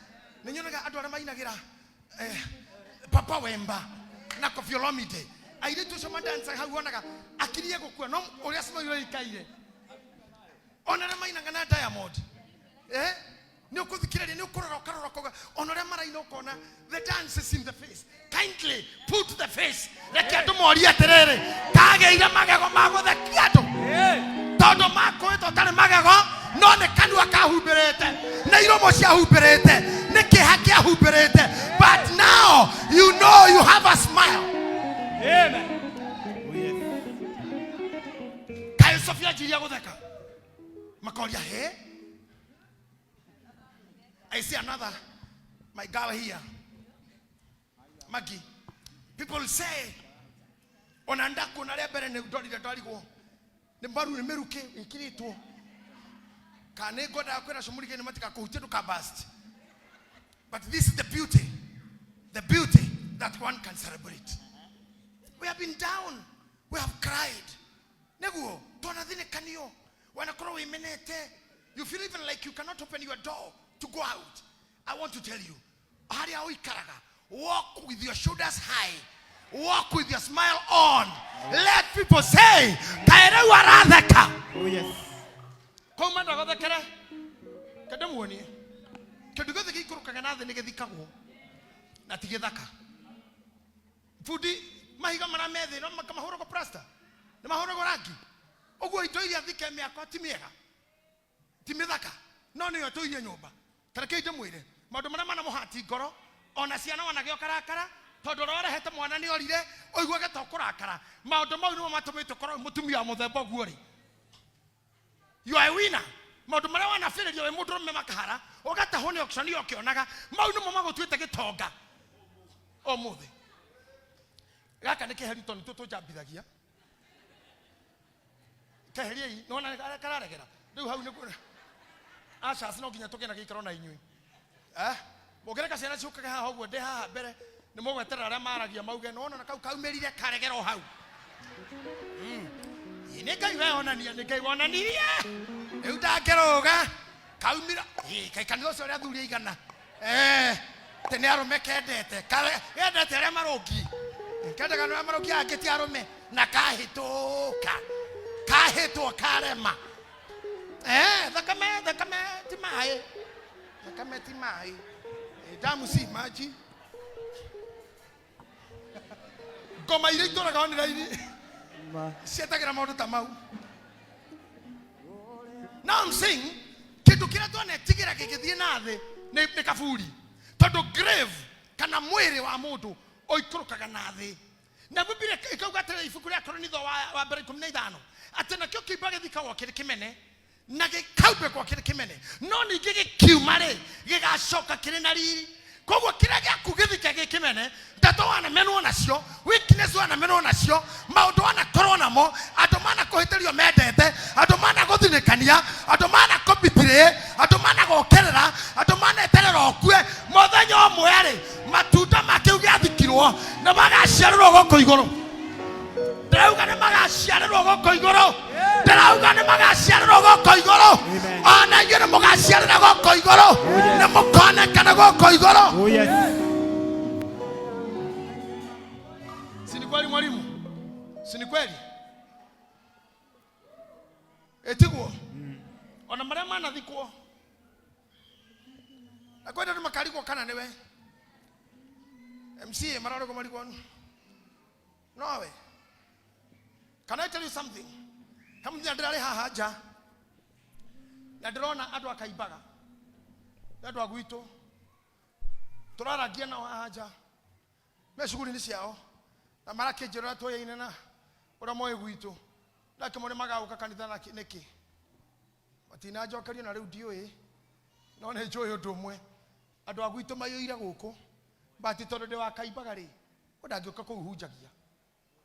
ninyonaga andu ara mainagira Papa Wemba na Kofiolomide aire tu soma dance hau onaga akirie gukua no uri smile ikaire onara mainaga na Diamond ni ukuthikiriria ni ukurora ukarora onore maraina ukona the dance is in the face. Kindly put the face reke andu mori atiriri kageire magego maguthakia andu tondu makwitwo tari magego no ne kanua kahumbirite na iromo cia humbirite ni kiha kia humbirite but now you know you have a smile. Amen. Kai Sofia jiria gutheka makoria I see another, my girl here, Maggie. People say, onanda kuna lebere ne doli da doli go, ne baru ne meruke ikirito. Kane goda akwera shomurike ne matika kuhutetu kabast. But this is the beauty that one can celebrate. We have been down, we have cried. Neguo, tona dine kanio, wanakoro imenete. You feel even like you cannot open your door to go out. I want to tell you, walk with your shoulders high, walk with your smile on. Let people say, oh yes. Come on, go there. Kadamwoni. Kadugo the kikuru kagana the negedikago. Natigedaka. Fudi mahiga manamede no makamahoro ko prasta. Ni mahoro gorangi. Oguo into iria thike miako ti miega. Ti mithaka. No ni yo to iria nyumba. Tareke inde mwire. Maundu maria mana muhati ngoro. Ona ciana wanagio karakara. Tondu rorehete mwana ni orire. Oigua geto kurakara. Maundu mau no matumite koro mutumia muthemba guo ri. You are a winner. Maundu maria wanafiririo we mundu rume makahara. Ogata hone auction yo kionaga. Mau no mama gutwite gitonga. Omuthi. Gaka ni keherito ni tutu jambithagia. Keherie no na kararegera. Riu hau ni Asha sino ginya tukena gikaro na inyui. Mugereka ciana ciukaga haha uguo ndi haha mbere ni mugweterera aria maragia mauge no na kau kaumerire karegero hau. Ni kai we onania ni kai wonanirie. Riu ndakeroga kaumira kai kanitha cio ria thuri igana. Tene arume kendete. Endete aria maroki. Kenda kana maroki ageti arume na kahituka. Kahitwo karema. Thakame ti mai. Thakame ti mai. Damu si maji. Ngoma iria itoraga onira-ini cietagira maundu ta mau. Now I'm saying kindu kiria twanetigira gigithie na thi ni kaburi. Tondu grave kana mwiri wa mundu oikurukaga na thi. Na Biblia ikauga atira ibuku ria Korinitho wa mbere 15 ati nakio kiimba githikagwo kiri kimene na gikaumbe kwa kiri kimene no ningi gikiuma ri gigacoka kiri na riri. Koguo kiria giaku githike gikimene ndato wana menwo nacio weakness wana menwo nacio maundu wana korwo namo andu mana kuhitirio mendete andu mana guthinikania andu mana kubitire andu mana gokerera andu mana eterera okue muthenya umwe ri matunda makiu giathikirwo na magaciarirwo goko iguru. Ndauga ni magaciarirwo goko iguru. Ndauga ni magaciarirwo goko iguru. Ona yene mugaciarira goko iguru na mukone kana goko iguru. Oh yes. Sini kweli mwalimu? Sini kweli? Etiguo. Ona maria mana thikwo. Akwenda ni makarigwo kana niwe. MC mararo ko marigwo. No we. Can I tell you something? Kama ndirari haha ja. Na ndrona andu akaibaga. Andu agwito. Turaragia na haja. Me shuguri ni ciao. Na marake njira twoyeine na ura moye gwitu. Ndake mone magauka kanitha na neki. Matina njokerio na riu ndioi. No ne njoyo undu umwe. Andu agwito mayoira guku. Bati tondu ndi wakaibaga ri. Ndangioka kuhunjagia.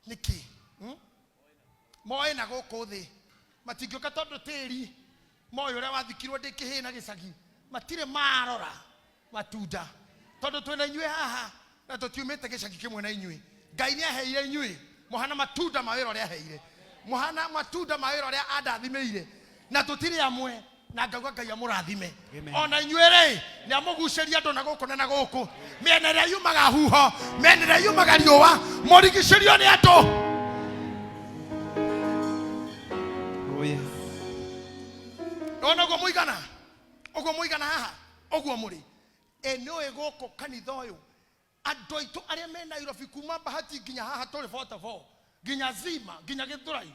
Niki? Moe na guku thi. Matingioka tondu tiri. Moyo ria wathikirwo ndikihina gicagi. Matire marora matunda. Tondu twena inyue haha na tutiumite gicagi kimwe na inyue. Ngai ni aheire inyue muhana matunda mawiro ria aheire. Muhana matunda mawiro ria andathimeire. Na tutire amwe na ngauga Ngai amurathime. Ona inyue ri ni amuguceria andu na guku na guku. Miena ria yumaga huho, miena ria yumaga riua, murigicerio ni andu. Oh yes. Ona go muigana haha oguo muri eno egoko kanitha uyu andu aitu aria me Nairobi kuma Bahati ginya haha tuli 44 ginya Zima ginya Githurai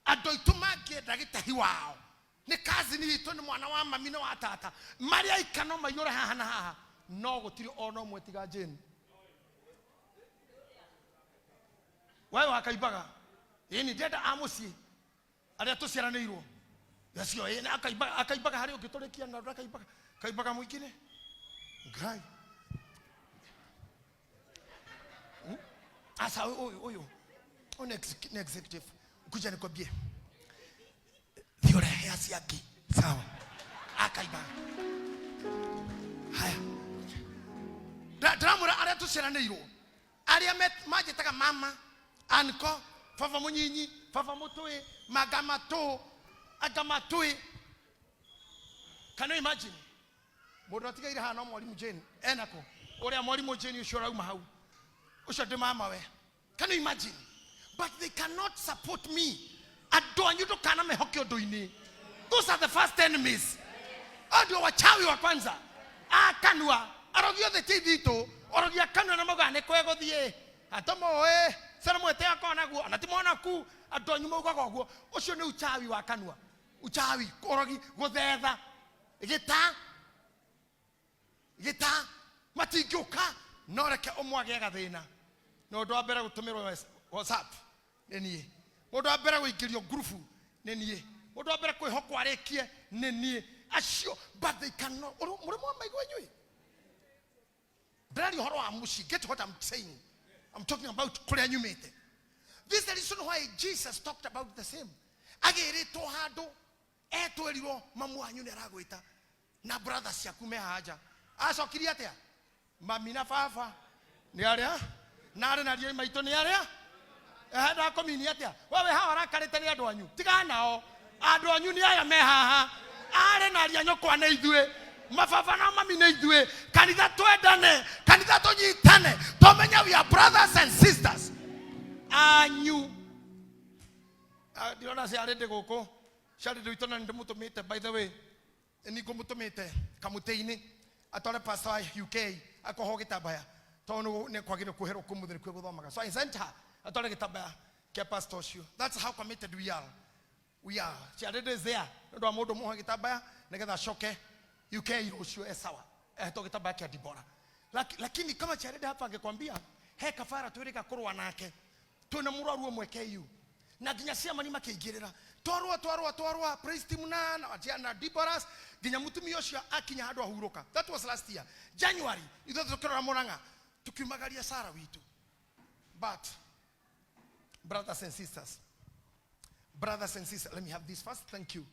andu aitu mangienda Gitahi wao ni kazi ni itu ni mwana wa mami na wa tata maria ikano mayore haha na haha no gutiri ono mwetiga jeni wewe wakaibaga ini ndenda amuci aria tuciaranirwo yacio ina akaibaga hari ungiturikia na akaibaga mwingine ngai asa oyo on executive kuja nikwambie thiore yasi yake sawa akaibaga haya dramura aria tuciaranirwo aria majitaga mama anko Fafa munyinyi fafa mutui magamato agamatui. Can you imagine? Mudotiga ira hano mwalimu Jane enako oria mwalimu Jane ushora umahau ushade mama we. Can you imagine? But they cannot support me. Adonyu to kana me hokyo doini. Those are the first enemies. Ado wachawi wa kwanza. Kanwa arogio the tidito orogia kanwa na mogane kwego thie atomo sana mwete akona gu anatimona ku Adonyu moga gogo. Osho ne uchawi wa kanua. Uchawi korogi godetha. Gita matingioka no reke omwage gathina. No ndo abera gutumirwo WhatsApp. Nenie. Mundu abera guikirio group. Nenie. Mundu abera kwihokwa arekie. Nenie. Asio, but they cannot. Get what I'm saying. I'm talking about Koreanyumete. This is the reason why Jesus talked about the same. Agere to hado, to elio, mamu anyu neragoita. Na brothers yakume haja. Aso kiriatea. Mamina fafa. Niarea? Nare na die maito niarea? Da kominiatea. Wewe hawa rakarete ni adu anyu. Tiga nao. Adu anyu ni aya mehaha. Are na ria nyoko na idue mafafa na mami na idue kanitha twendane kanitha tunyitane tomenya we are brothers and sisters anyu dirona se arende goko shari duitona ndumutumite by the way ni kumutumite kamuteini atore pastor UK akoho gitabaya tono ne kwagire kuhero kumudhiri kwe guthomaga so I sent her atore gitabaya ke pastor shu. That's how committed we are. She already is there. Ndo amodo moha kitabaya negetha shoke UK irushu esawa. To kitabaya kia Dibora. Lakini kama charede hapa angekwambia he kafara tuweka kurwa nake. Tunamuraruo mweke yu. Na ginyashia manima keigirira. Twarwa praise team na Diboras ginya mutumi Yoshua akinya hado ahuroka. That was last year. January. Itho tukirora Muranga tukimagaria Sara witu. But brothers and sisters, let me have this first. Thank you.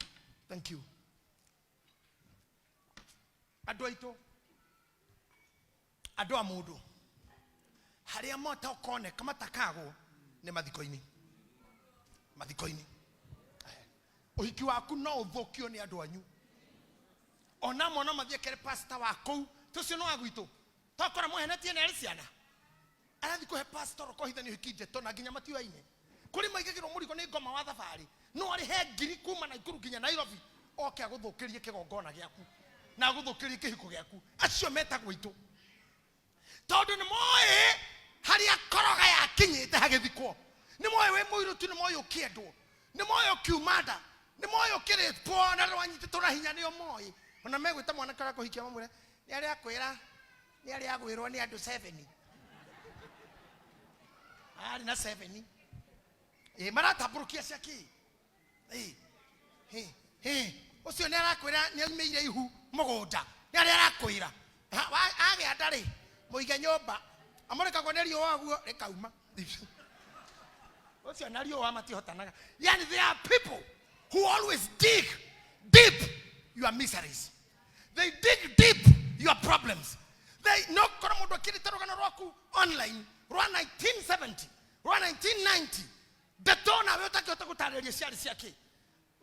Adoito. Ado amudu. Haria mota okone kama takago ne madikoini. Ohiki waku no uthokio ni ado anyu. Ona mona mathie kere pastor wako. Tusio no aguito. Tokora muhenetie ne elisiana. Arathi ko he pastor ko hithani hikije to na ginya matiwa ine. Kuri maigagiro murigo ni ngoma wa thabari no ari he ngiri kuma na ikuru ginya Nairobi oke aguthukirie kigongona giaku na aguthukirie kihiko giaku acio metagwo itu tondu ni moe hari akoroga ya kinyite hagithikwo ni moe we muiru tu ni moe ukiendwo ni moe ukiumada ni moe ukiritwo na rwanyite turahinya ni moe ona megwita mwana kara kuhikia mamure ni ari akwira ni ari agwirwo ni andu 7 ari na 7 marata burukia siaki Osio ni arakwira ni ameire ihu mugonda ni arakwira age adari muige nyomba amoreka ko nerio waguo rekauma Osio nario wa matihotanaga yani there are people who always dig deep your miseries. They dig deep your problems. They no kono mudo kiritarogana rwaku online rwa 1970 rwa 1990 Detona wetake otakutareria ciari ciake.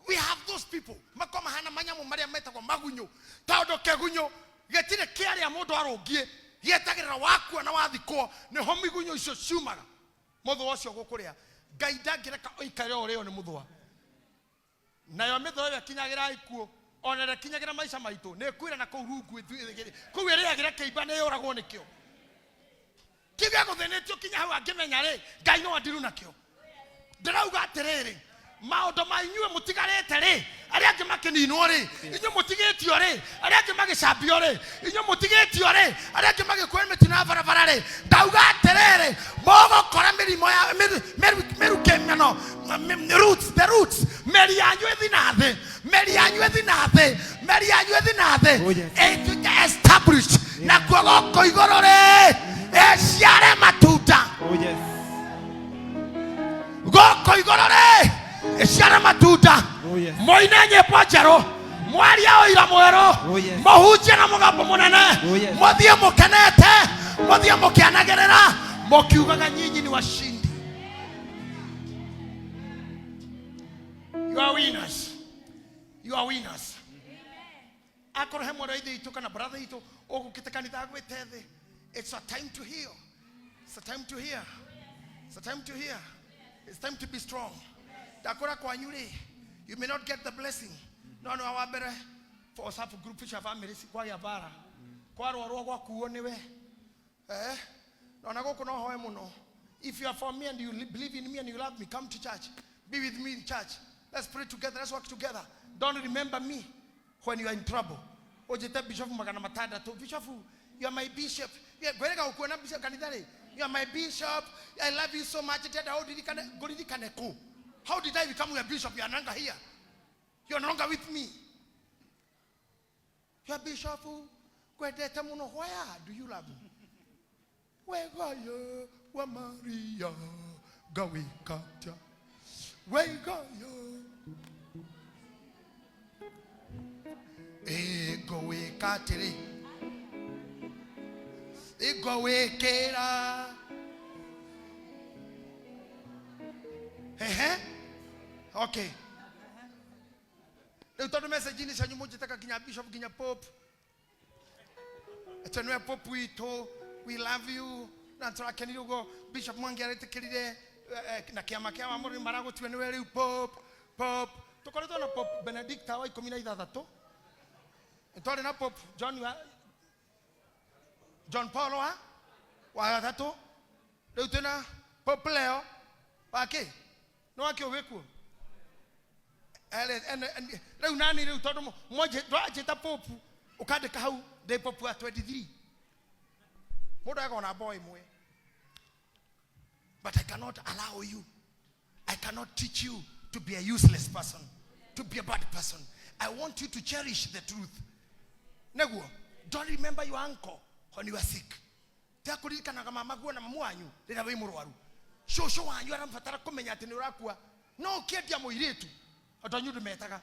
We have those people. Makoma hana manyamu maria metagwo magunyo. Taudo kegunyo getire kiari ya mundu arogie yetagirira waku na wathiko ni homigunyo icio ciumaga. Mutho ucio gukuria. Ngai ndangireka oikare oreo ni muthwa. Nayo mithwa ya kinyagira ikuo onere kinyagira maisha maitu ne kwira na kurungu ithigire. Kuwire yagira keiba ne yoragwo nikio. Kibya guthenetio kinya hau angimenya ri Ngai no andiru nakio. Ndirauga atiriri maundu mainyue mutigarete ri aria angi makininwo ri inyu mutigitio ri aria angi magicambio ri inyu mutigitio ri aria angi magikwemeti na barabara ri ndauga atiriri mogokora mirimo ya meruke meno the roots meri yanyu ethi nathi established na kuogoko igoro ri esiare matuta goko igorore eshara matuta moina nyepo jaro mwaria oira mwero mohuje na mugambo munene mothie mukenete mothie mukianagerera mokiugaga nyinyi ni washindi. You are winners. Akoro hemo raidi itoka na brother ito ogukite kanitha gwethe. It's a time to heal. It's a time to hear. It's time to be strong. Dakora kwa nyuri. You may not get the blessing. No awabere for us have a group which have families kwa yabara. Kwa ro kwa kuone we. No na go no hoe muno. If you are for me and you believe in me and you love me, come to church. Be with me in church. Let's pray together. Let's work together. Don't remember me when you are in trouble. Bishop, Bishop, you are my bishop. You are my bishop. I love you so much. How did I become your bishop? You are no longer here. You are no longer with me. You are bishop. Where do you love me? Where are you? Where Maria? Gawi Katya. Where are you? Egowe Katiri. Egowe Kera. Okay. Leo tono message ni sanyu moja taka kinya bishop kinya pope. Etanwe pope wito, we love you. Na tora keniro go bishop mwangiare tekirire na kiama kiama muri marago twenwe ri pope. Tokore to na pope Benedict wa 16. Entore na pope John Paul wa 3. Leo tena pope Leo wake. No wake oweku. And leo nani leo todo moje do ajeta pope ukade kahau de pope at 23. Modo yako na boy mwe. But I cannot allow you. I cannot teach you to be a useless person, to be a bad person. I want you to cherish the truth. Nego, don't remember your uncle when you are sick. Takulika na mama gwa na mamu anyu, lena we murwaru. Show anyu aramfatara kumenya ati nirakua. No kedia moiretu. Atonyu dumetaga.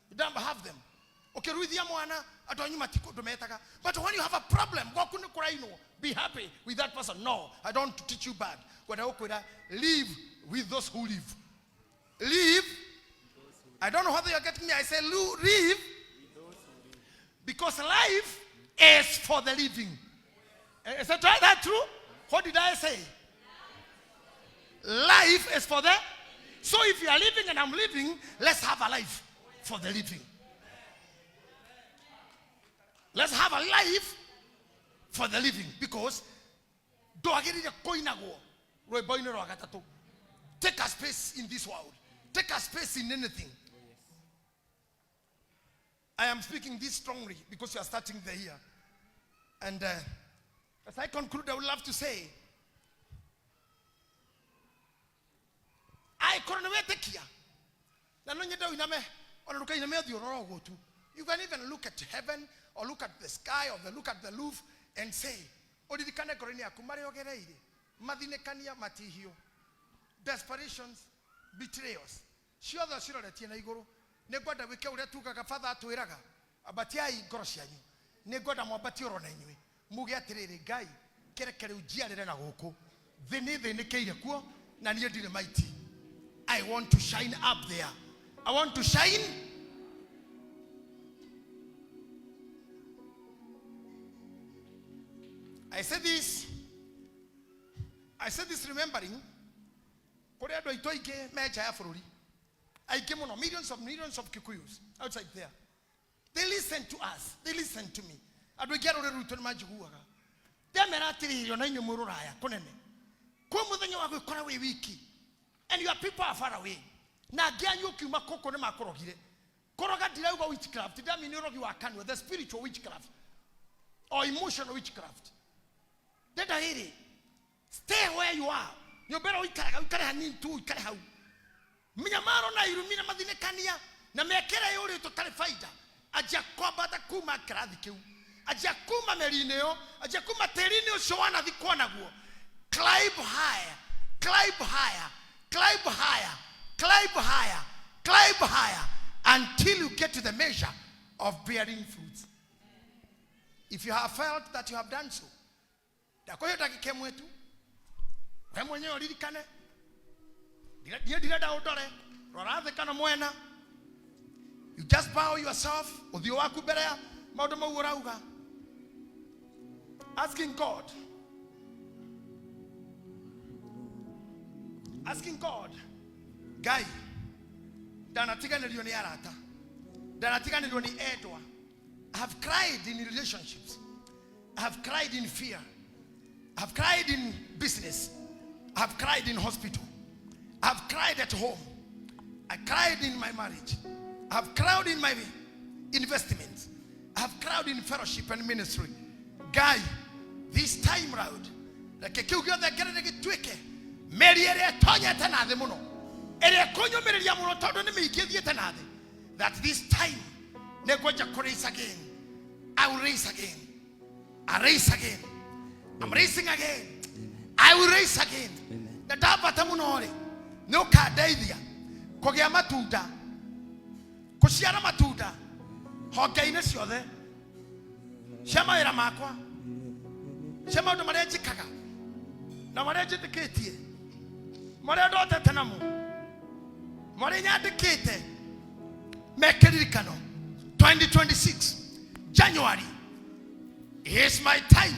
You don't have them. Okay, ruithia mwana atonyu matiko dumetaga. But when you have a problem, be happy with that person. No, I don't want to teach you bad. Live with those who live. Live. I don't know whether you're getting me. I say live. Because life is for the living. Is that true? What did I say? Life is for the. So if you are living and I'm living, let's have a life for the living. Let's have a life for the living. Because take a space in this world. Take a space in anything. I am speaking this strongly because you are starting the year. And as I conclude, I would love to say, I couldn't take here. You can even look at heaven or look at the sky or look at the roof and say, desperations, betrayals. Sure that you Negoda wike uretuka ka father atuiraga abatia igorosyanyu negoda mwabati oronenyu muge atiriri gai kerekere ujiarire na guku thini keire kuo na nie ndire mighty. I want to shine up there. I want to shine. I said this remembering Korea do itoike mecha ya fururi. I came on millions of Kikuyus outside there. They listen to us. They listen to me. I do get a return majuaga. They are not your name Muraya, Konene. Come with the Korawe wiki. And your people are far away. Now, Ganyoku Makoko Makorogire. Koroga Dilago witchcraft. Did that mean you are can with the spiritual witchcraft or emotional witchcraft? That I hear it. Stay where you are. You better we can't need to how. Minyamaro na irumina madine kania na mekera yore to kalifaida ajakoba takuma kradhikiu ajakuma merineo ajakuma terineo showana dhikona guo climb higher until you get to the measure of bearing fruits. If you have felt that you have done so, dakoyo takikemwetu wemonye olirikane. You just bow yourself asking God guy danatika nilioni arata danatika nilioni edwa. I have cried in relationships. I have cried in fear. I have cried in business. I have cried in hospital. I've cried at home. I cried in my marriage. I have cried in my investments. I have cried in fellowship and ministry. Guy, this time round, like a kill girl that get a twike, Mary Tonya Tanade Mono, and a conyo Meriamono Todonimi give you Tanade. That this time, Negoja raise again. I will raise again. I raise again. I'm racing again. I will race again. The Dabatamunori. No Kadavia. Kogia Matuda. Kosiana Matuda. Hogainess you're there. Shama Ramakwa. Shama to Mareji Kaka. Namareji the Katie. Morado Tanamu. Morena the Kate. Mekericano. 2026. January. Here's my time.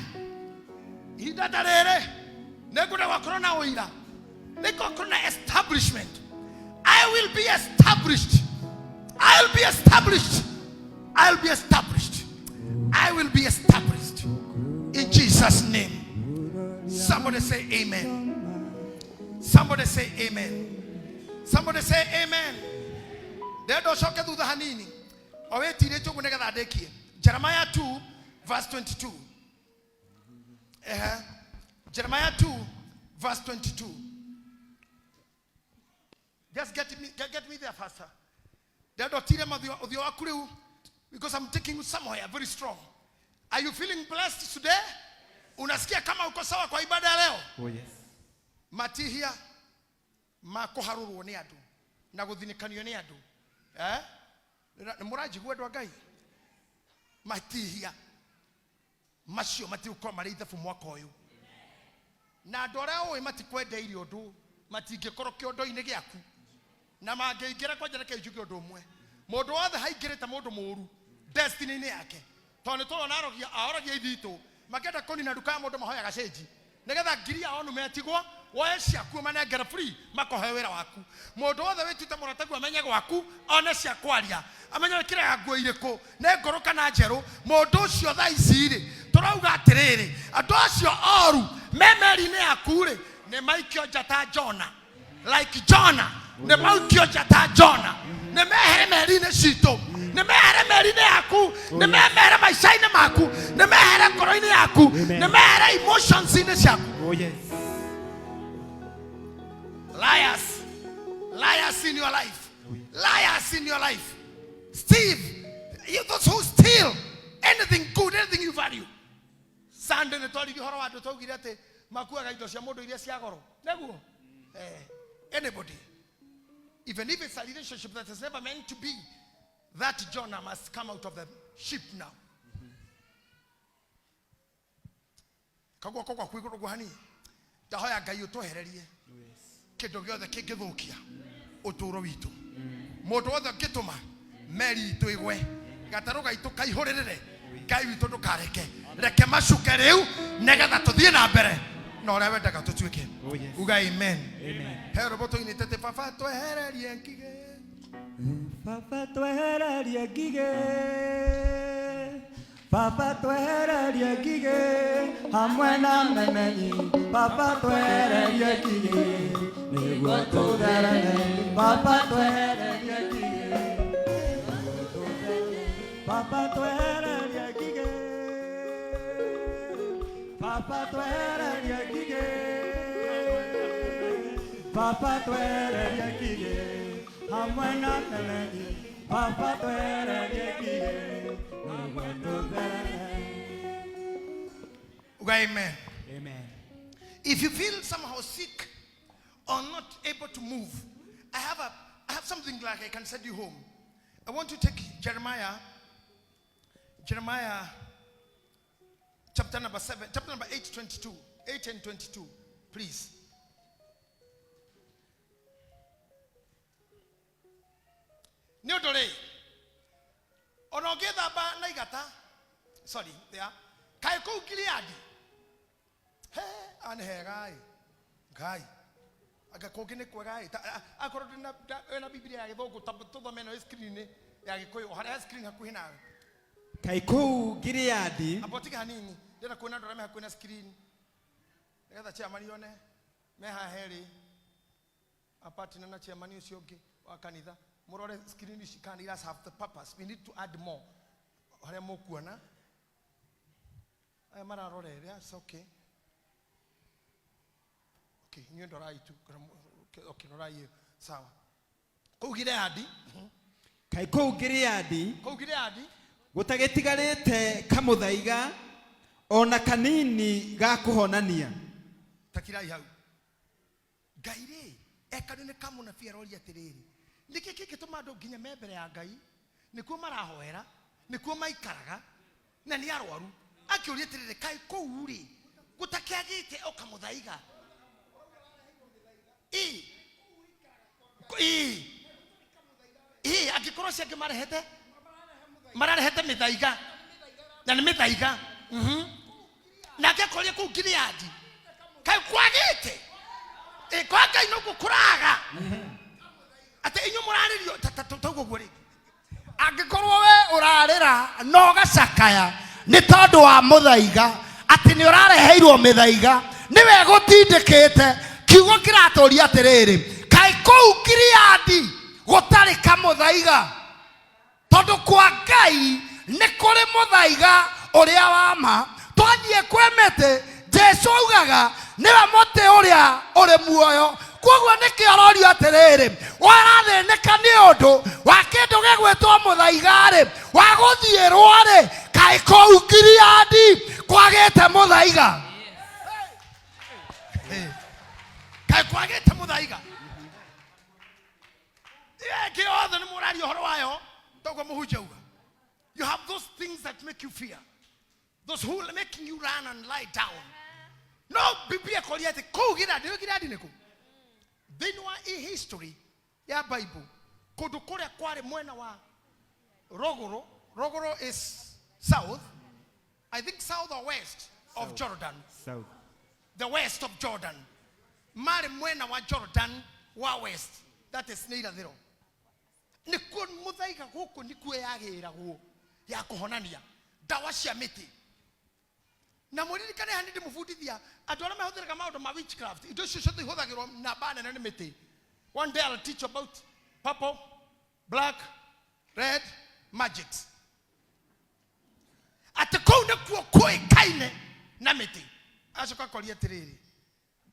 Establishment. I will be established. I'll be established. I'll be established. I will be established. In Jesus' name. Somebody say amen. Somebody say amen. Somebody say amen. Jeremiah 2 verse 22. Jeremiah 2 verse 22. Just get me there faster. Because I'm taking you somewhere very strong. Are you feeling blessed today? Unasikia kama uko sawa kwa ibada ya leo? Oh yes. Matihia makoharuru ne adu. Na guthinikanio ne adu. Muraji gwedwa Ngai. Matihia Masio mati ukwa mareitha fu mwaka uyu. Na ndora o matikwenda iri undu matingikoro kiondo ine giaku. Na mangeingera kwa njara kejuke undu umwe. Mundu wothe haingirite mundu muru destiny ni yake. Tone tolo narogia ahoragia ithito. Makenda koni na duka mundu mahoya gacenji. Nigetha ngiri ya onu metigwo woe ciaku manengera free makohe wira waku. Mundu wothe witute muratagu amenye gwaku one cia kwaria. Amenye kire yaguo iriku ne ngoro kana njeru mundu ucio tha iciri turauga atiriri andu acio oru memeri ne yakure ne maikio jata Jona like Jona ne maikio jata Jona ne mehere meri ne cito ne mehere meri ne yaku ne mehere maisha maku ne mehere ngoro ne yaku ne mehere emotions ne ciaku. Oh yes. Liars in your life. Liars in your life. Steve, you those who steal anything good, anything you value. Sunday ne tori gihoro watu togirate makua gaito cia mundu iria cia goro. Neguo. Anybody. Even if it's a relationship that is never meant to be, that Jonah must come out of the ship now. Kagwa kwa kwiguru guhani. Tahoya Ngai utohererie. Kindo giothe kingithukia uturo witu. Mundu wothe ngituma meri itu igwe gataru gaitu kaihurire Ngai witu ndukareke reke macuke riu negetha tuthie na mbere na uria wendaga tutuike. Uga amen. He roboto ini tete papa twehererie ngige. Papa twehererie ngige. Papa twehererie ngige hamwe na memenyi. Papa twehererie ngige niguo tutherane. Papa twehererie ngige. Papa twehererie ngige. Papa twehererie ngige. Papa twehererie ngige hamwe na memenyi. Papa twehererie ngige. Amen. Amen. If you feel somehow sick or not able to move, I have something like I can send you home. I want to take Jeremiah chapter number 8, 22. 8 and 22, please. Neodore. Onogeda ba naigata. Sorry, there. Kaiko Gileadi. He, and he guy. Aga kokine kwa guy. Akoro na Biblia ya bogo todo meno screen ya gikoyo hara screen hakuhina. Kaiko Gileadi. Abotika hanini. Dena kuona ndo rame hakuhina screen. Ngatha chairman yone. Meha heri. Apati na chairman usioge. wakanitha murore screen shikanira have the purpose. We need to add more. Hare mokuona. Mara rore, yes, okay. Okay, you ndo rai tu. Okay, no rai sawa. Kugireadi. Kai kugireadi. Kugireadi. Gutagetigarite kamuthaiga ona kanini ga kuhonania. Takirai hau. Gaire ekanene kamuna fieroria tiriri. Niki gituma andu nginya membere ya Ngai nikuo marahoera nikuo maikaraga na ni arwaru akiuria tiriri kai kou ri gutakiagite okamuthaiga akikorwo ciake mararehete mithaiga na ni mithaiga na akekoria kou Gileadi kai kwagite kwa Ngai no gukuraga ate inyo muraririo tataguo ri angikorwo we urarira no gacakaya ni tondu wa muthaiga ati ni urareheirwo mithaiga niwe gutindikite kiugo kiratoria atiriri kai kou Gileadi gutari kamuthaiga tondu kwa Ngai ni kuri muthaiga uria wa ma twathie kwemete Jesu ugaga niwe muti uria uri muoyo koguo niki arorio atiriri warathineka ni undu wa kindu gigwitwo muthaiga ri wa guthierwo ri kai kou Gileadi kwagite muthaiga kai kwagite muthaiga ke othe ni murari horo wayo togo muhujauga. You have those things that make you fear, those who are making you run and lie down. No biblia koliate kou Gileadi niku thinwa history ya Bible kundu kuria kwari mwena wa Rogoro is south, I think south or west of Jordan. South. The west of Jordan. Mari mwena wa Jordan wa west. That is neither there. Nikuo muthaiga guku nikuo yagiragwo ya kuhonania dawa cia miti. Na muririkane hanidi mufundithia andu aria mahuthiraga maundu ma witchcraft indo cio ciothe ihuthagirwo na bana na miti. One day I'll teach about purple, black, red magics. Ati kou nikuo kuikaine na miti. Acoka koria tiriri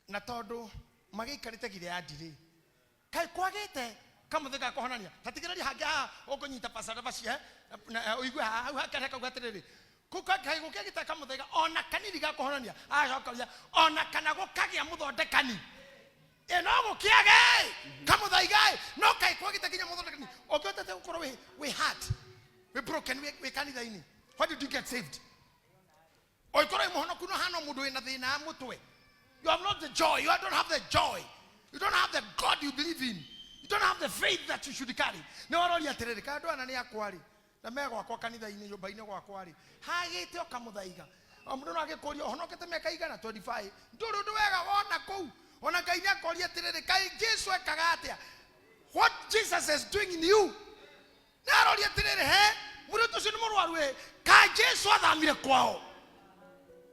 na tondu magiikarite Gileadi ri kai kwagite kamuthaiga kuhonania tatigiraria hangi ukunyita pasada baci na uigwe hau hakareka ugatiriri kuka kai gukegita kamuthaiga ona kaniri ga kuhonania acokaria ona kana gukagia muthondekani eno gukiage kamuthaiga no kai kwagite kinya muthondekani ogotete gukorwo we heart we broken we kanitha-ini. How did you get saved? Oikora imuhonoku no hano mundu ina thina mutwe. You have not the joy. You don't have the joy. You don't have the God you believe in. You don't have the faith that you should carry. No one ya terere ka ndwana ni akwari. Na mego kwa kanitha-ini nyumba-ini kwa kwari. Hagite okamuthaiga. Omundu no agikoria honokete meka igana 25. Nduru wega wona kou. Ona Ngai ni akoria terere kai Jesu ekaga atia. What Jesus is doing in you. Na aroria terere he. Mundu tucio ni murwaru we. Kai Jesu athamire kwao.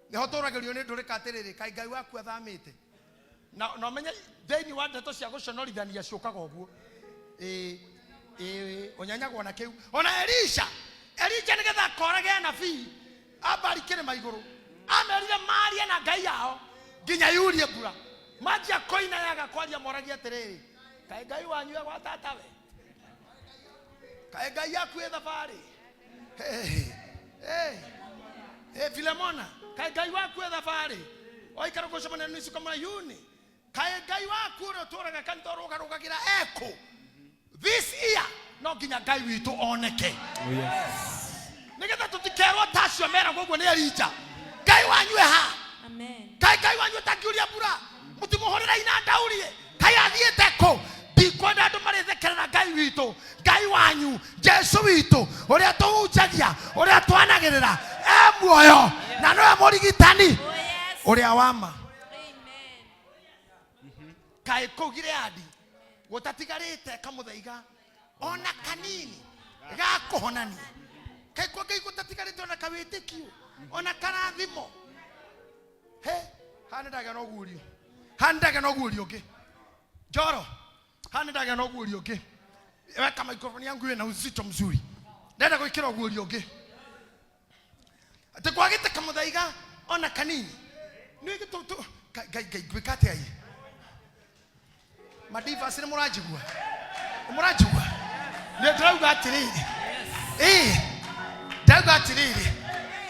Nihotoragirio ni nduri katiriri kai Ngai waku athamite. Na menye theni wa ndeto cia guconorithania ciukaga uguo. Onyanyagwo na kiu. Ona Elisha nigetha korage nabii abari kirima iguru. Amerire maria na Ngai yao nginya yurie mbura. Majia koina yaga kwaria moragia atiriri. Kai Ngai wanyu gwa tatawe. Kai Ngai yaku ethabari. Filemona kai Ngai waku ethabari. Oikara kucemania nisi kama yuni. Kai Ngai waku ro toraga kantoro garugagira eko. This year no ginya Ngai witu oneke. Oh yes. Nigetha tutikerwo tacio mera gogwo ni Elija. Ngai wanyu ha. Amen. Kai wanyu takiuria mbura. Mutimuhorera ina ndaurie. Kai athiete ko. Ndikwenda andu marethekerera Ngai witu. Ngai wanyu Jesu witu uria tuhunjagia uria twanagirira muoyo na no amorigitani uria wama. Kai kou Gileadi gutatigarite kamuthaiga ona kanini ga kuhonania. Kai kwa Ngai gutatigarite ona kawitikio ona karathimo. Handaga no gurio. Handaga no gurio ke. Joro. Handaga no gurio ke. weka microphone yangu iwe na uzito mzuri. Nenda gwikira guorio ngi. Ate kwagite kamuthaiga ona kanini. Ni gitutu gwikate ai. Madiva sine murajigua. Murajigua. Ni drauga atiriri. Drauga atiriri.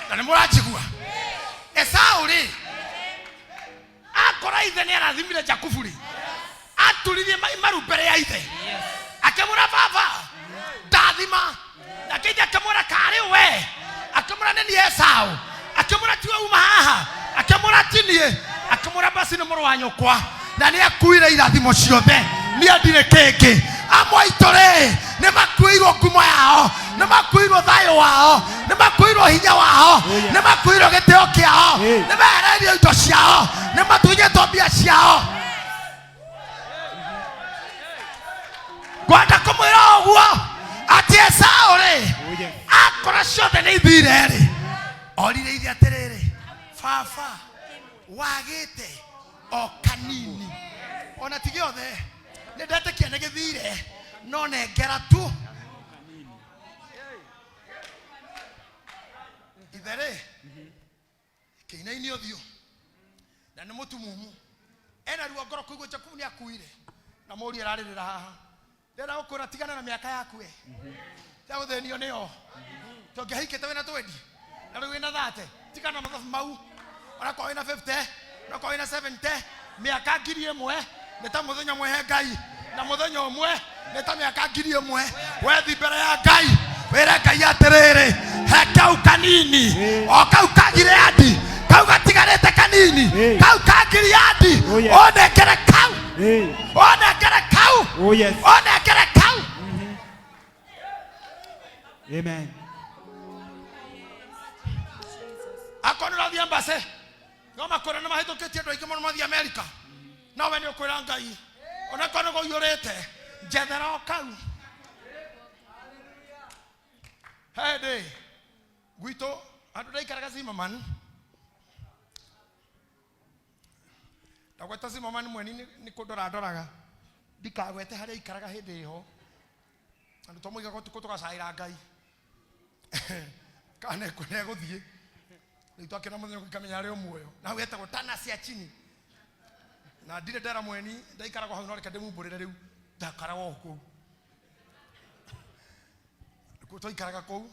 Na ni murajigua. Esauri. Akora ithe ni arathimire Jakuburi. Aturirie maru mbere ya ithe. Akemura baba. Dathima. Na kija akamura kari we. Akamura nini Esau. Akamura tiwe uma haha. Akamura tinie. Akamura basi ni muru wa nyukwa. Na ni akuire irathimo ciothe. Ni andire keke. Amwaitore. Ni makuirwo ngumo yao. Ni makuirwo thayo wao. Ni makuirwo hinya wao. Ni makuirwo gitio kiao. Ni mehererio indo ciao. Ni matunyetwo mbia ciao. Gwanda kumwira oguo ati Esau ri akora ciothe ni ithire ri orire ithe atiriri baba wagite o kanini ona tige othe ni ndetekia ni githire no nengera tu ithere kiina-ini uthio na ni mutumumu ena ruo ngoro kuigua Jakubu ni akuire na muri araririra haha ndera ukura tigana na miaka yaku we ta uthenio nio tongehikite wena 20 na riu wena 30 tigana mathabu mau ona kwa wena 50 na kwa wena 70 miaka 1000 ni ta muthenya mwe Ngai na muthenya umwe ni ta miaka 1000 wethi mbere ya Ngai wera Ngai atiriri hekau kanini o kau kagire andi kau gatigarite kanini kau kagire andi one kere kau one kere kau one kere kau. Amen. Akonora thia mbase ngoma kora na mahitukitie ndo ikimo mathi America na we ni ukwira Ngai ona kono go yurete njethera o kau hede gwito andu ndaikaraga Zimmerman ndagweta Zimmerman mweni ni kundora ndoraga ndikagwete haria ikaraga hindi iho andu tomuiga go tugacaira Ngai kana kune guthie nitwakira muthenya kukamenya ari umuoyo na weta gutana cia chini na ndire ndera mweni ndaikaraga hau no reka ndimumburire riu ndakaraga oku kutoikaraga kou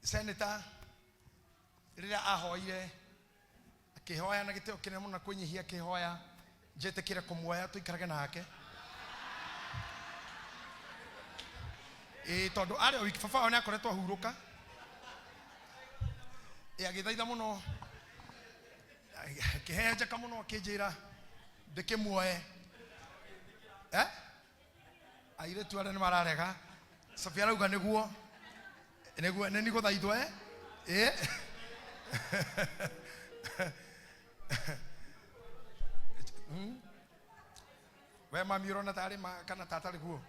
senator rira ahoire akihoya na giteo kinene muno kunyihia akihoya njetekire kumuoya tuikarage nake tondu ari wiki baba ona akoretwo ahuruka agithaitha muno kihenjeka muno akinjira ndikimuoye aire tu arene mararega Sofia rauga niguo neni guthaithwo we mami urona tari kana tatari guo